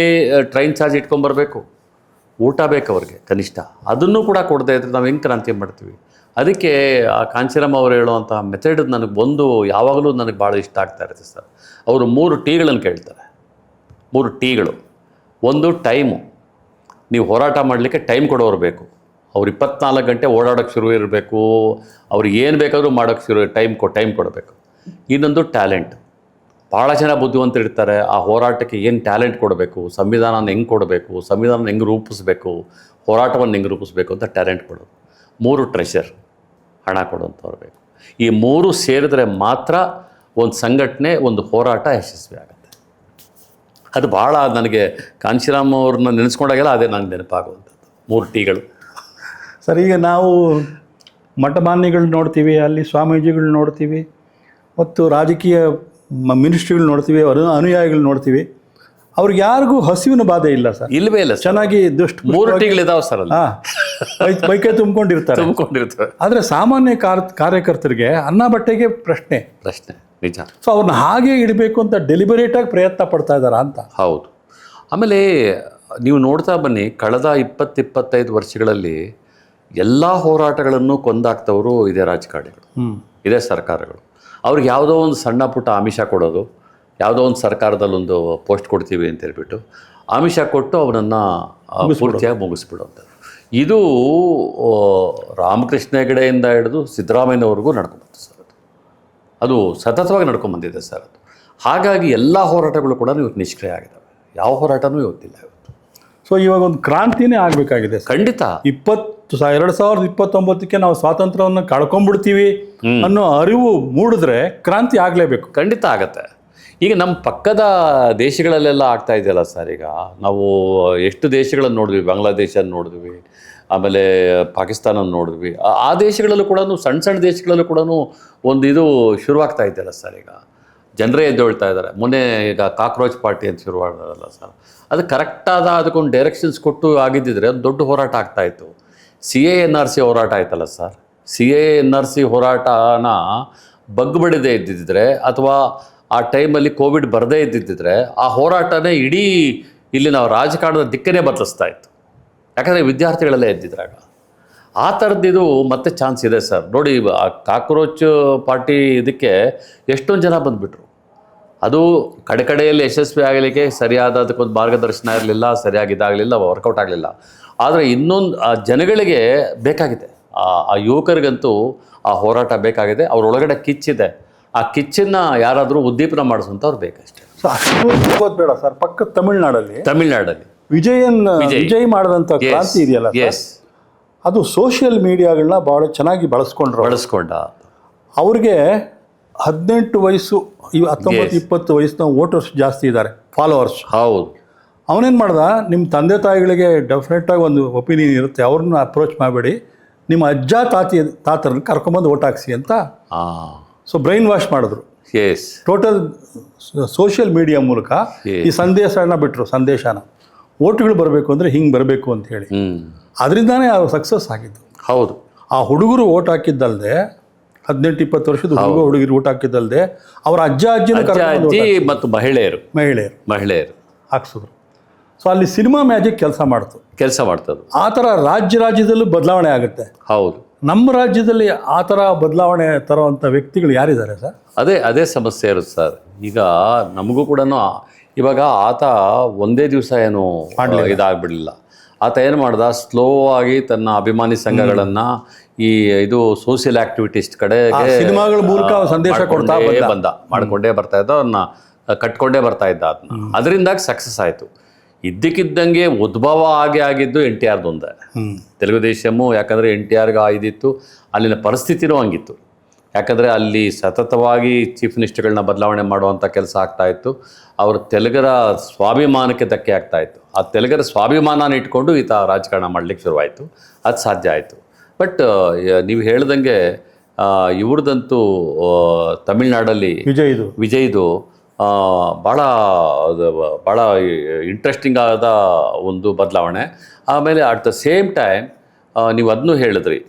ಟ್ರೈನ್ ಚಾರ್ಜ್ ಇಟ್ಕೊಂಬರ್ಬೇಕು, ಊಟ ಬೇಕು ಅವ್ರಿಗೆ ಕನಿಷ್ಠ. ಅದನ್ನು ಕೂಡ ಕೊಡದೇ ಇದ್ರೆ ನಾವು ಹೆಂಗೆ ಕ್ರಾಂತಿ ಮಾಡ್ತೀವಿ? ಅದಕ್ಕೆ ಆ ಕಾಂಶಿರಾಮ್ ಅವರು ಹೇಳುವಂಥ ಮೆಥಡ್ ಯಾವಾಗಲೂ ನನಗೆ ಭಾಳ ಇಷ್ಟ ಆಗ್ತಾ ಇರುತ್ತೆ ಸರ್. ಅವರು 3 ಟೀಗಳನ್ನು ಕೇಳ್ತಾರೆ. 3 ಟೀಗಳು. ಒಂದು, ಟೈಮು. ನೀವು ಹೋರಾಟ ಮಾಡಲಿಕ್ಕೆ ಟೈಮ್ ಕೊಡೋರು ಬೇಕು. ಅವ್ರು 24 ಗಂಟೆ ಓಡಾಡೋಕ್ಕೆ ಶುರು ಇರಬೇಕು, ಅವ್ರಿಗೆ ಏನು ಬೇಕಾದರೂ ಮಾಡೋಕ್ಕೆ ಟೈಮ್ ಕೊಡಬೇಕು. ಇನ್ನೊಂದು, ಟ್ಯಾಲೆಂಟ್. ಭಾಳ ಜನ ಬುದ್ಧಿವಂತರು ಇರ್ತಾರೆ, ಆ ಹೋರಾಟಕ್ಕೆ ಏನು ಟ್ಯಾಲೆಂಟ್ ಕೊಡಬೇಕು, ಸಂವಿಧಾನನ ಹೆಂಗೆ ಕೊಡಬೇಕು, ಸಂವಿಧಾನ ಹೆಂಗೆ ರೂಪಿಸ್ಬೇಕು, ಹೋರಾಟವನ್ನು ಹೆಂಗೆ ರೂಪಿಸ್ಬೇಕು ಅಂತ ಟ್ಯಾಲೆಂಟ್ ಕೊಡೋದು. 3, ಟ್ರೆಷರ್, ಹಣ ಕೊಡುವಂಥವ್ರು ಬೇಕು. ಈ 3 ಸೇರಿದ್ರೆ ಮಾತ್ರ ಒಂದು ಸಂಘಟನೆ, ಒಂದು ಹೋರಾಟ ಯಶಸ್ವಿ ಆಗುತ್ತೆ. ಅದು ಭಾಳ ನನಗೆ ಕಾಂಶಿರಾಮ್ ಅವ್ರನ್ನ ನೆನೆಸ್ಕೊಂಡಾಗೆಲ್ಲ ಅದೇ ನನಗೆ ನೆನಪಾಗುವಂಥದ್ದು 3 Tಗಳು. ಸರ್, ಈಗ ನಾವು ಮಠಮಾನ್ಯಗಳು ನೋಡ್ತೀವಿ, ಅಲ್ಲಿ ಸ್ವಾಮೀಜಿಗಳು ನೋಡ್ತೀವಿ, ಮತ್ತು ರಾಜಕೀಯ ಮಿನಿಸ್ಟ್ರಿಗಳು ನೋಡ್ತೀವಿ, ಅನುಯಾಯಿಗಳು ನೋಡ್ತೀವಿ. ಅವ್ರಿಗೆ ಯಾರಿಗೂ ಹಸಿವಿನ ಬಾಧೆ ಇಲ್ಲ ಸರ್. ಇಲ್ಲವೇ ಇಲ್ಲ. ಚೆನ್ನಾಗಿ 3 Tಗಳಿದಾವೆ ಸರ್ ಅಲ್ಲಿ. ಬೈಕೆ ತುಂಬಿಕೊಂಡಿರ್ತಾರೆ. ಆದರೆ ಸಾಮಾನ್ಯ ಕಾರ್ಯಕರ್ತರಿಗೆ ಅನ್ನ ಬಟ್ಟೆಗೆ ಪ್ರಶ್ನೆ ನಿಜ. ಸೊ ಅವ್ರನ್ನ ಹಾಗೆ ಇಡಬೇಕು ಅಂತ ಡೆಲಿಬರೇಟಾಗಿ ಪ್ರಯತ್ನ ಪಡ್ತಾ ಇದ್ದಾರಾ ಅಂತ. ಹೌದು. ಆಮೇಲೆ ನೀವು ನೋಡ್ತಾ ಬನ್ನಿ, ಕಳೆದ 20-25 ವರ್ಷಗಳಲ್ಲಿ ಎಲ್ಲ ಹೋರಾಟಗಳನ್ನು ಕೊಂದಾಕ್ತವರು ಇದೇ ರಾಜಕಾರಣಿಗಳು, ಇದೇ ಸರ್ಕಾರಗಳು. ಅವ್ರಿಗೆ ಯಾವುದೋ ಒಂದು ಸಣ್ಣ ಪುಟ್ಟ ಆಮಿಷ ಕೊಡೋದು, ಯಾವುದೋ ಒಂದು ಸರ್ಕಾರದಲ್ಲೊಂದು ಪೋಸ್ಟ್ ಕೊಡ್ತೀವಿ ಅಂತ ಹೇಳ್ಬಿಟ್ಟು ಆಮಿಷ ಕೊಟ್ಟು ಅವನನ್ನು ಪೂರ್ತಿಯಾಗಿ ಮುಗಿಸ್ಬಿಡುವಂಥದ್ದು. ಇದು ರಾಮಕೃಷ್ಣ ಹೆಗಡೆಯಿಂದ ಹಿಡಿದು ಸಿದ್ದರಾಮಯ್ಯನವ್ರಿಗೂ ನಡ್ಕೊಂಬಂತು ಸರ್. ಅದು ಸತತವಾಗಿ ನಡ್ಕೊಂಬಂದಿದೆ ಸರ್ ಅದು. ಹಾಗಾಗಿ ಎಲ್ಲ ಹೋರಾಟಗಳು ಕೂಡ ಇವತ್ತು ನಿಷ್ಕ್ರಿಯ ಆಗಿದ್ದಾವೆ. ಯಾವ ಹೋರಾಟನೂ ಇವತ್ತಿಲ್ಲ ಇವತ್ತು. ಸೊ ಇವಾಗ ಒಂದು ಕ್ರಾಂತಿನೇ ಆಗಬೇಕಾಗಿದೆ ಖಂಡಿತ. 2029ಕ್ಕೆ ನಾವು ಸ್ವಾತಂತ್ರ್ಯವನ್ನು ಕಳ್ಕೊಂಡ್ಬಿಡ್ತೀವಿ ಅನ್ನೋ ಅರಿವು ಮೂಡಿದ್ರೆ ಕ್ರಾಂತಿ ಆಗಲೇಬೇಕು. ಖಂಡಿತ ಆಗತ್ತೆ. ಈಗ ನಮ್ಮ ಪಕ್ಕದ ದೇಶಗಳಲ್ಲೆಲ್ಲ ಆಗ್ತಾ ಇದೆಯಲ್ಲ ಸರ್. ಈಗ ನಾವು ಎಷ್ಟು ದೇಶಗಳನ್ನು ನೋಡಿದ್ವಿ, ಬಾಂಗ್ಲಾದೇಶ ನೋಡಿದ್ವಿ, ಆಮೇಲೆ ಪಾಕಿಸ್ತಾನ ನೋಡಿದ್ವಿ. ಆ ದೇಶಗಳಲ್ಲೂ ಕೂಡ, ಸಣ್ಣ ದೇಶಗಳಲ್ಲೂ ಕೂಡ ಒಂದು ಇದು ಶುರುವಾಗ್ತಾ ಇದೆಯಲ್ಲ ಸರ್. ಈಗ ಜನರೇ ಎದ್ದೇಳ್ತಾ ಇದ್ದಾರೆ. ಮೊನ್ನೆ ಈಗ ಕಾಕ್ರೋಚ್ ಪಾರ್ಟಿ ಅಂತ ಶುರುವಾಗೋದಲ್ಲ ಸರ್, ಅದು ಕರೆಕ್ಟಾದ ಅದಕ್ಕೊಂದು ಡೈರೆಕ್ಷನ್ಸ್ ಕೊಟ್ಟು ಆಗಿದ್ದಿದ್ರೆ ಒಂದು ದೊಡ್ಡ ಹೋರಾಟ ಆಗ್ತಾಯಿತ್ತು. CA-NRC ಹೋರಾಟ ಆಯ್ತಲ್ಲ ಸರ್. CA-NRC ಹೋರಾಟನ ಬಗ್ಬಡಿದೇ ಇದ್ದಿದ್ದರೆ, ಅಥವಾ ಆ ಟೈಮಲ್ಲಿ ಕೋವಿಡ್ ಬರದೇ ಇದ್ದಿದ್ದರೆ, ಆ ಹೋರಾಟನೇ ಇಡೀ ಇಲ್ಲಿ ನಾವು ರಾಜಕಾರಣದ ದಿಕ್ಕನ್ನೇ ಬದಲಿಸ್ತಾ ಇತ್ತು. ಯಾಕಂದರೆ ವಿದ್ಯಾರ್ಥಿಗಳೆಲ್ಲ ಎದ್ದಿದ್ರಾಗ. ಆ ಥರದ್ದಿದು ಮತ್ತೆ ಚಾನ್ಸ್ ಇದೆ ಸರ್. ನೋಡಿ, ಆ ಕಾಕ್ರೋಚ್ ಪಾರ್ಟಿ ಇದಕ್ಕೆ ಎಷ್ಟೊಂದು ಜನ ಬಂದುಬಿಟ್ರು. ಅದು ಕಡೆಯಲ್ಲಿ ಯಶಸ್ವಿ ಆಗಲಿಕ್ಕೆ ಸರಿಯಾದ ಅದಕ್ಕೊಂದು ಮಾರ್ಗದರ್ಶನ ಇರಲಿಲ್ಲ, ಸರಿಯಾಗಿ ಇದಾಗಲಿಲ್ಲ, ವರ್ಕೌಟ್ ಆಗಲಿಲ್ಲ. ಆದರೆ ಇನ್ನೊಂದು ಆ ಜನಗಳಿಗೆ ಬೇಕಾಗಿದೆ, ಆ ಯುವಕರಿಗಂತೂ ಆ ಹೋರಾಟ ಬೇಕಾಗಿದೆ. ಅವರೊಳಗಡೆ ಕಿಚ್ಚಿದೆ. ಆ ಕಿಚ್ಚನ್ನು ಯಾರಾದರೂ ಉದ್ದೀಪನ ಮಾಡಿಸುವಂಥವ್ರು ಬೇಕಷ್ಟೇ. ಸೊ ಅಷ್ಟು ಬೇಡ ಸರ್. ಪಕ್ಕ ತಮಿಳ್ನಾಡಲ್ಲಿ ವಿಜಯ್ ಮಾಡಿದಂಥ ಕ್ರಾಂತಿ ಇದೆಯಲ್ಲ, ಅದು ಸೋಷಿಯಲ್ ಮೀಡಿಯಾಗಳನ್ನ ಭಾಳ ಚೆನ್ನಾಗಿ ಬಳಸ್ಕೊಂಡ. ಅವ್ರಿಗೆ 18 ವಯಸ್ಸು, 19-20 ವಯಸ್ಸಿನ ವೋಟರ್ಸ್ ಜಾಸ್ತಿ ಇದ್ದಾರೆ, ಫಾಲೋವರ್ಸ್. ಹೌದು. ಅವನೇನು ಮಾಡ್ದ, ನಿಮ್ಮ ತಂದೆ ತಾಯಿಗಳಿಗೆ ಡೆಫಿನೆಟಾಗಿ ಒಂದು ಒಪಿನಿಯನ್ ಇರುತ್ತೆ, ಅವ್ರನ್ನ ಅಪ್ರೋಚ್ ಮಾಡಬೇಡಿ, ನಿಮ್ಮ ಅಜ್ಜ ತಾತರನ್ನ ಕರ್ಕೊಂಬಂದು ಓಟ್ ಹಾಕ್ಸಿ ಅಂತ. ಸೊ ಬ್ರೈನ್ ವಾಶ್ ಮಾಡಿದ್ರು. ಟೋಟಲ್ ಸೋಷಿಯಲ್ ಮೀಡಿಯಾ ಮೂಲಕ ಈ ಸಂದೇಶನ ಬಿಟ್ಟರು. ಸಂದೇಶನ ಓಟ್ಗಳು ಬರಬೇಕು ಅಂದರೆ ಹಿಂಗೆ ಬರಬೇಕು ಅಂತ ಹೇಳಿ. ಅದರಿಂದಾನೇ ಅವ್ರು ಸಕ್ಸಸ್ ಆಗಿದ್ದು. ಹೌದು. ಆ ಹುಡುಗರು ಓಟ್ ಹಾಕಿದ್ದಲ್ಲದೆ, 18-20 ವರ್ಷದ ಹುಡುಗರು ಓಟ್ ಹಾಕಿದ್ದಲ್ಲದೆ, ಅವರ ಅಜ್ಜಿ ಮತ್ತು ಮಹಿಳೆಯರು ಹಾಕ್ಸಿದ್ರು. ಸೊ ಅಲ್ಲಿ ಸಿನಿಮಾ ಮ್ಯಾಜಿಕ್ ಕೆಲಸ ಮಾಡ್ತದೆ. ಆ ಥರ ರಾಜ್ಯದಲ್ಲೂ ಬದಲಾವಣೆ ಆಗುತ್ತೆ. ಹೌದು. ನಮ್ಮ ರಾಜ್ಯದಲ್ಲಿ ಆ ಥರ ಬದಲಾವಣೆ ತರುವಂಥ ವ್ಯಕ್ತಿಗಳು ಯಾರಿದ್ದಾರೆ ಸರ್? ಅದೇ ಸಮಸ್ಯೆ ಇರುತ್ತೆ ಸರ್. ಈಗ ನಮಗೂ ಕೂಡ ಇವಾಗ ಆತ ಒಂದೇ ದಿವಸ ಏನು ಇದಾಗ್ಬಿಡಲಿಲ್ಲ. ಆತ ಏನು ಮಾಡ್ದ, ಸ್ಲೋ ಆಗಿ ತನ್ನ ಅಭಿಮಾನಿ ಸಂಘಗಳನ್ನು ಇದು ಸೋಷಿಯಲ್ ಆಕ್ಟಿವಿಟೀಸ್ ಕಡೆಗೆ ಸಿನಿಮಾಗಳ ಮೂಲಕ ಸಂದೇಶ ಮಾಡ್ಕೊಂಡೇ ಬರ್ತಾ ಇದ್ದ, ಅವನ್ನ ಕಟ್ಕೊಂಡೇ ಬರ್ತಾ ಇದ್ದ. ಅದರಿಂದಾಗಿ ಸಕ್ಸಸ್ ಆಯಿತು. ಇದ್ದಕ್ಕಿದ್ದಂಗೆ ಉದ್ಭವ ಆಗಿದ್ದು NTRದು ಒಂದೇ. ತೆಲುಗುದೇಶಮು, ಯಾಕಂದರೆ NTRಗೆ ಇದಿತ್ತು, ಅಲ್ಲಿನ ಪರಿಸ್ಥಿತಿನೂ ಹಂಗಿತ್ತು. ಯಾಕಂದರೆ ಅಲ್ಲಿ ಸತತವಾಗಿ ಚೀಫ್ ಮಿನಿಸ್ಟರ್ಗಳನ್ನ ಬದಲಾವಣೆ ಮಾಡುವಂಥ ಕೆಲಸ ಆಗ್ತಾಯಿತ್ತು. ಅವರು ತೆಲುಗರ ಸ್ವಾಭಿಮಾನಕ್ಕೆ ಧಕ್ಕೆ ಆಗ್ತಾಯಿತ್ತು. ಆ ತೆಲುಗರ ಸ್ವಾಭಿಮಾನ ಇಟ್ಕೊಂಡು ಈತ ರಾಜಕಾರಣ ಮಾಡಲಿಕ್ಕೆ ಶುರುವಾಯಿತು. ಅದು ಸಾಧ್ಯ ಆಯಿತು. ಬಟ್ ನೀವು ಹೇಳ್ದಂಗೆ ಇವ್ರದಂತೂ ತಮಿಳ್ನಾಡಲ್ಲಿ ವಿಜಯ್ದು ಭಾಳ ಇಂಟ್ರೆಸ್ಟಿಂಗ್ ಆದ ಒಂದು ಬದಲಾವಣೆ. ಆಮೇಲೆ ಅಟ್ ದ ಸೇಮ್ ಟೈಮ್ ನೀವು ಅದನ್ನೂ ಹೇಳಿದ್ರಿ,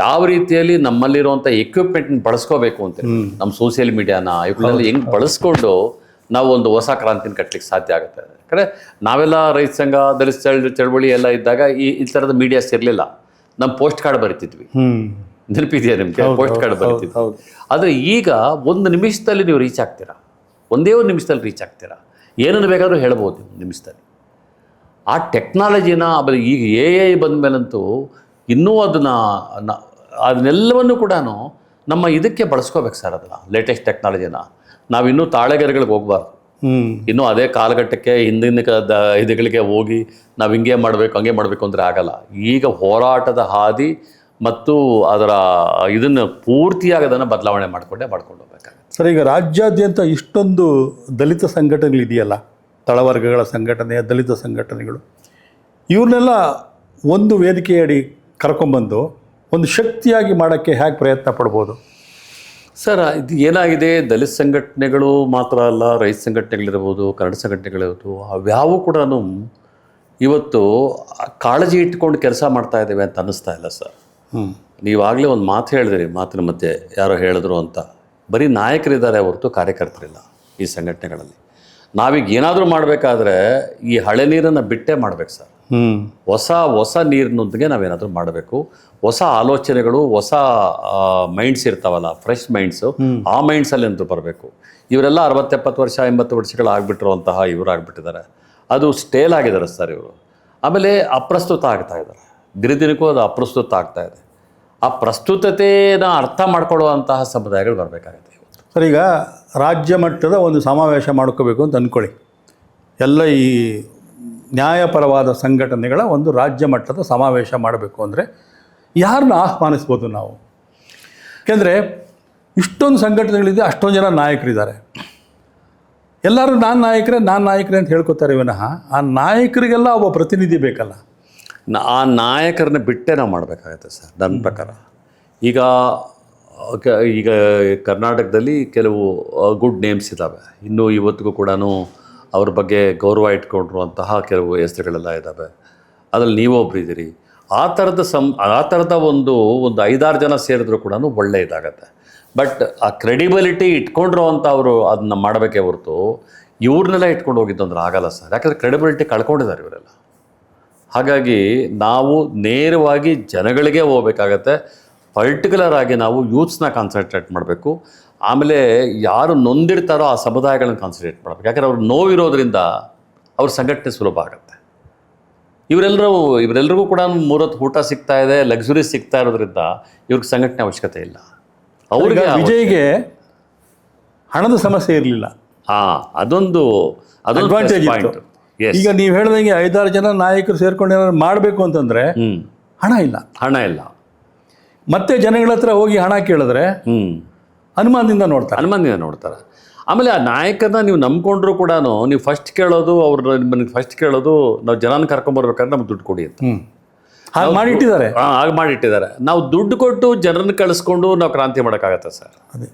ಯಾವ ರೀತಿಯಲ್ಲಿ ನಮ್ಮಲ್ಲಿರುವಂಥ ಎಕ್ವಿಪ್ಮೆಂಟ್ನ ಬಳಸ್ಕೋಬೇಕು ಅಂತ. ನಮ್ಮ ಸೋಷಿಯಲ್ ಮೀಡಿಯಾನ ಇವುಗಳನ್ನೆಲ್ಲ ಹೆಂಗೆ ಬಳಸ್ಕೊಂಡು ನಾವು ಒಂದು ಹೊಸ ಕ್ರಾಂತಿನ ಕಟ್ಟಲಿಕ್ಕೆ ಸಾಧ್ಯ ಆಗುತ್ತೆ. ಯಾಕಂದರೆ ನಾವೆಲ್ಲ ರೈತ ಸಂಘ, ದಲಿತ ಚಳವಳಿ ಎಲ್ಲ ಇದ್ದಾಗ ಈ ಥರದ ಮೀಡಿಯಾಸ್ ಇರಲಿಲ್ಲ. ನಮ್ಮ ಪೋಸ್ಟ್ ಕಾರ್ಡ್ ಬರಿತಿದ್ವಿ, ನೆನಪಿದೆಯಾ ನಿಮಗೆ? ಪೋಸ್ಟ್ ಕಾರ್ಡ್ ಬರಿತಿದ್ವಿ. ಆದರೆ ಈಗ 1 ನಿಮಿಷದಲ್ಲಿ ನೀವು ರೀಚ್ ಆಗ್ತೀರಾ, ಒಂದೇ 1 ನಿಮಿಷದಲ್ಲಿ ರೀಚ್ ಆಗ್ತೀರಾ. ಏನನ್ನು ಬೇಕಾದರೂ ಹೇಳ್ಬೋದು ನಿಮಿಷದಲ್ಲಿ. ಆ ಟೆಕ್ನಾಲಜಿನ, ಆಮೇಲೆ ಈಗ AI ಬಂದ ಮೇಲಂತೂ ಇನ್ನೂ ಅದನ್ನೆಲ್ಲವನ್ನು ಕೂಡ ನಮ್ಮ ಇದಕ್ಕೆ ಬಳಸ್ಕೋಬೇಕು ಸರ್. ಅದನ್ನು ಲೇಟೆಸ್ಟ್ ಟೆಕ್ನಾಲಜಿನ ನಾವಿನ್ನೂ ತಾಳೆಗರಿಗಳಿಗೆ ಹೋಗ್ಬಾರ್ದು. ಇನ್ನೂ ಅದೇ ಕಾಲಘಟ್ಟಕ್ಕೆ ಹಿಂದಿನ ಇದಗಳಿಗೆ ಹೋಗಿ ನಾವು ಹಿಂಗೆ ಮಾಡಬೇಕು ಹಂಗೆ ಮಾಡಬೇಕು ಅಂದರೆ ಆಗಲ್ಲ. ಈಗ ಹೋರಾಟದ ಹಾದಿ ಮತ್ತು ಅದರ ಇದನ್ನು ಪೂರ್ತಿಯಾಗಿ ಅದನ್ನು ಬದಲಾವಣೆ ಮಾಡ್ಕೊಂಡು ಹೋಗ್ಬೇಕಾಗುತ್ತೆ. ಸರ್, ಈಗ ರಾಜ್ಯಾದ್ಯಂತ ಇಷ್ಟೊಂದು ದಲಿತ ಸಂಘಟನೆಗಳಿದೆಯಲ್ಲ, ತಳವರ್ಗಗಳ ಸಂಘಟನೆ, ದಲಿತ ಸಂಘಟನೆಗಳು, ಇವ್ರನ್ನೆಲ್ಲ ಒಂದು ವೇದಿಕೆಯಡಿ ಕರ್ಕೊಂಬಂದು ಒಂದು ಶಕ್ತಿಯಾಗಿ ಮಾಡೋಕ್ಕೆ ಹೇಗೆ ಪ್ರಯತ್ನ ಪಡ್ಬೋದು? ಸರ್, ಇದು ಏನಾಗಿದೆ, ದಲಿತ ಸಂಘಟನೆಗಳು ಮಾತ್ರ ಅಲ್ಲ, ರೈತ ಸಂಘಟನೆಗಳಿರ್ಬೋದು, ಕನ್ನಡ ಸಂಘಟನೆಗಳಿರ್ಬೋದು, ಅವ್ಯಾವು ಕೂಡ ಇವತ್ತು ಕಾಳಜಿ ಇಟ್ಕೊಂಡು ಕೆಲಸ ಮಾಡ್ತಾ ಇದ್ದೇವೆ ಅಂತ ಅನ್ನಿಸ್ತಾ ಇಲ್ಲ ಸರ್. ನೀವಾಗಲೇ ಒಂದು ಮಾತು ಹೇಳಿದ್ರಿ, ಮಾತಿನ ಮಧ್ಯೆ ಯಾರೋ ಹೇಳಿದ್ರು ಅಂತ. ಬರೀ ನಾಯಕರಿದ್ದಾರೆ ಹೊರತು ಕಾರ್ಯಕರ್ತರಿಲ್ಲ ಈ ಸಂಘಟನೆಗಳಲ್ಲಿ. ನಾವೀಗ ಏನಾದರೂ ಮಾಡಬೇಕಾದ್ರೆ ಈ ಹಳೆ ನೀರನ್ನು ಬಿಟ್ಟೇ ಮಾಡ್ಬೇಕು ಸರ್. ಹೊಸ ನೀರಿನೊಂದಿಗೆ ನಾವೇನಾದರೂ ಮಾಡಬೇಕು. ಹೊಸ ಆಲೋಚನೆಗಳು, ಹೊಸ ಮೈಂಡ್ಸ್ ಇರ್ತಾವಲ್ಲ, ಫ್ರೆಶ್ ಮೈಂಡ್ಸು, ಆ ಮೈಂಡ್ಸಲ್ಲಿ ಅಂತ ಬರಬೇಕು. ಇವರೆಲ್ಲ 60-70 ವರ್ಷ 80 ವರ್ಷಗಳು ಆಗಿಬಿಟ್ಟಿರುವಂತಹ ಇವರು ಆಗಿಬಿಟ್ಟಿದ್ದಾರೆ. ಅದು ಸ್ಟೇಲ್ ಆಗಿದ್ದಾರೆ ಸರ್ ಇವರು. ಆಮೇಲೆ ಅಪ್ರಸ್ತುತ ಆಗ್ತಾ ಇದ್ದಾರೆ, ದಿನದಿನಕ್ಕೂ ಅದು ಅಪ್ರಸ್ತುತ ಆಗ್ತಾ ಇದೆ. ಆ ಪ್ರಸ್ತುತತೆನ ಅರ್ಥ ಮಾಡ್ಕೊಳ್ಳುವಂತಹ ಸಮುದಾಯಗಳು ಬರಬೇಕಾಗುತ್ತೆ ಸರ್. ಈಗ ರಾಜ್ಯ ಮಟ್ಟದ ಒಂದು ಸಮಾವೇಶ ಮಾಡ್ಕೋಬೇಕು ಅಂತ ಅಂದ್ಕೊಳ್ಳಿ. ಎಲ್ಲ ಈ ನ್ಯಾಯಪರವಾದ ಸಂಘಟನೆಗಳ ಒಂದು ರಾಜ್ಯ ಮಟ್ಟದ ಸಮಾವೇಶ ಮಾಡಬೇಕು ಅಂದರೆ ಯಾರನ್ನ ಆಹ್ವಾನಿಸ್ಬೋದು ನಾವು? ಯಾಕೆಂದರೆ ಇಷ್ಟೊಂದು ಸಂಘಟನೆಗಳಿದೆ, ಅಷ್ಟೊಂದು ಜನ ನಾಯಕರಿದ್ದಾರೆ. ಎಲ್ಲರೂ ನಾನು ನಾಯಕರೇ ಅಂತ ಹೇಳ್ಕೊತಾರೆ ವಿನಃ ಆ ನಾಯಕರಿಗೆಲ್ಲ ಒಬ್ಬ ಪ್ರತಿನಿಧಿ ಬೇಕಲ್ಲ. ಆ ನಾಯಕರನ್ನ ಬಿಟ್ಟೇ ನಾವು ಮಾಡಬೇಕಾಗತ್ತೆ ಸರ್ ನನ್ನ ಪ್ರಕಾರ. ಈಗ ಕರ್ನಾಟಕದಲ್ಲಿ ಕೆಲವು ಗುಡ್ ನೇಮ್ಸ್ ಇದ್ದಾವೆ, ಇನ್ನೂ ಇವತ್ತಿಗೂ ಕೂಡ ಅವ್ರ ಬಗ್ಗೆ ಗೌರವ ಇಟ್ಕೊಂಡಿರುವಂತಹ ಕೆಲವು ಹೆಸರುಗಳೆಲ್ಲ ಇದ್ದಾವೆ. ಅದರಲ್ಲಿ ನೀವೊಬ್ರು ಇದ್ದೀರಿ. ಆ ಥರದ ಒಂದು 5-6 ಜನ ಸೇರಿದ್ರು ಕೂಡ ಒಳ್ಳೆ ಇದಾಗತ್ತೆ. ಬಟ್ ಆ ಕ್ರೆಡಿಬಿಲಿಟಿ ಇಟ್ಕೊಂಡಿರೋವಂಥ ಅವರು ಅದನ್ನ ಮಾಡಬೇಕೇ ಹೊರತು ಇವ್ರನ್ನೆಲ್ಲ ಇಟ್ಕೊಂಡು ಹೋಗಿದ್ದು ಅಂದ್ರೆ ಆಗಲ್ಲ ಸರ್. ಯಾಕಂದರೆ ಕ್ರೆಡಿಬಿಲಿಟಿ ಕಳ್ಕೊಂಡಿದ್ದಾರೆ ಇವರೆಲ್ಲ. ಹಾಗಾಗಿ ನಾವು ನೇರವಾಗಿ ಜನಗಳಿಗೆ ಹೋಗ್ಬೇಕಾಗತ್ತೆ. ಪರ್ಟಿಕ್ಯುಲರ್ ಆಗಿ ನಾವು ಯೂತ್ಸ್ನ ಕಾನ್ಸಂಟ್ರೇಟ್ ಮಾಡಬೇಕು. ಆಮೇಲೆ ಯಾರು ನೊಂದಿರ್ತಾರೋ ಆ ಸಮುದಾಯಗಳನ್ನ ಕಾನ್ಸಂಟ್ರೇಟ್ ಮಾಡಬೇಕು. ಯಾಕಂದರೆ ಅವ್ರು ನೋವಿರೋದ್ರಿಂದ ಅವ್ರ ಸಂಘಟನೆ ಸುಲಭ ಆಗುತ್ತೆ. ಇವರೆಲ್ಲರಿಗೂ ಕೂಡ 3 ಹೊತ್ತು ಊಟ ಸಿಗ್ತಾ ಇದೆ, ಲಕ್ಸುರಿ ಸಿಗ್ತಾ ಇರೋದ್ರಿಂದ ಇವ್ರಿಗೆ ಸಂಘಟನೆ ಅವಶ್ಯಕತೆ ಇಲ್ಲ. ಅವ್ರಿಗೆ ವಿಜಯ್ಗೆ ಹಣದ ಸಮಸ್ಯೆ ಇರಲಿಲ್ಲ. ಅದೊಂದು ಅಡ್ವಾಂಟೇಜ್ ಇತ್ತು. ಈಗ ನೀವು ಹೇಳ್ದಂಗೆ 5-6 ಜನ ನಾಯಕರು ಸೇರ್ಕೊಂಡು ಏನಾದ್ರು ಮಾಡಬೇಕು ಅಂತಂದ್ರೆ ಹಣ ಇಲ್ಲ. ಮತ್ತೆ ಜನಗಳ ಹತ್ರ ಹೋಗಿ ಹಣ ಕೇಳಿದ್ರೆ ಅನುಮಾನದಿಂದ ನೋಡ್ತಾರೆ. ಆಮೇಲೆ ಆ ನಾಯಕರನ್ನ ನೀವು ನಂಬ್ಕೊಂಡ್ರು ಕೂಡ ನೀವು ಫಸ್ಟ್ ಕೇಳೋದು ನಾವು ಜನನ ಕರ್ಕೊಂಡ್ಬರ್ಬೇಕಾದ್ರೆ ನಮ್ಗೆ ದುಡ್ಡು ಕೊಡಿ ಅಂತ ಹಾಗೆ ಮಾಡಿಟ್ಟಿದ್ದಾರೆ. ನಾವು ದುಡ್ಡು ಕೊಟ್ಟು ಜನರನ್ನ ಕಳಿಸ್ಕೊಂಡು ನಾವು ಕ್ರಾಂತಿ ಮಾಡೋಕ್ಕಾಗತ್ತೆ ಸರ್?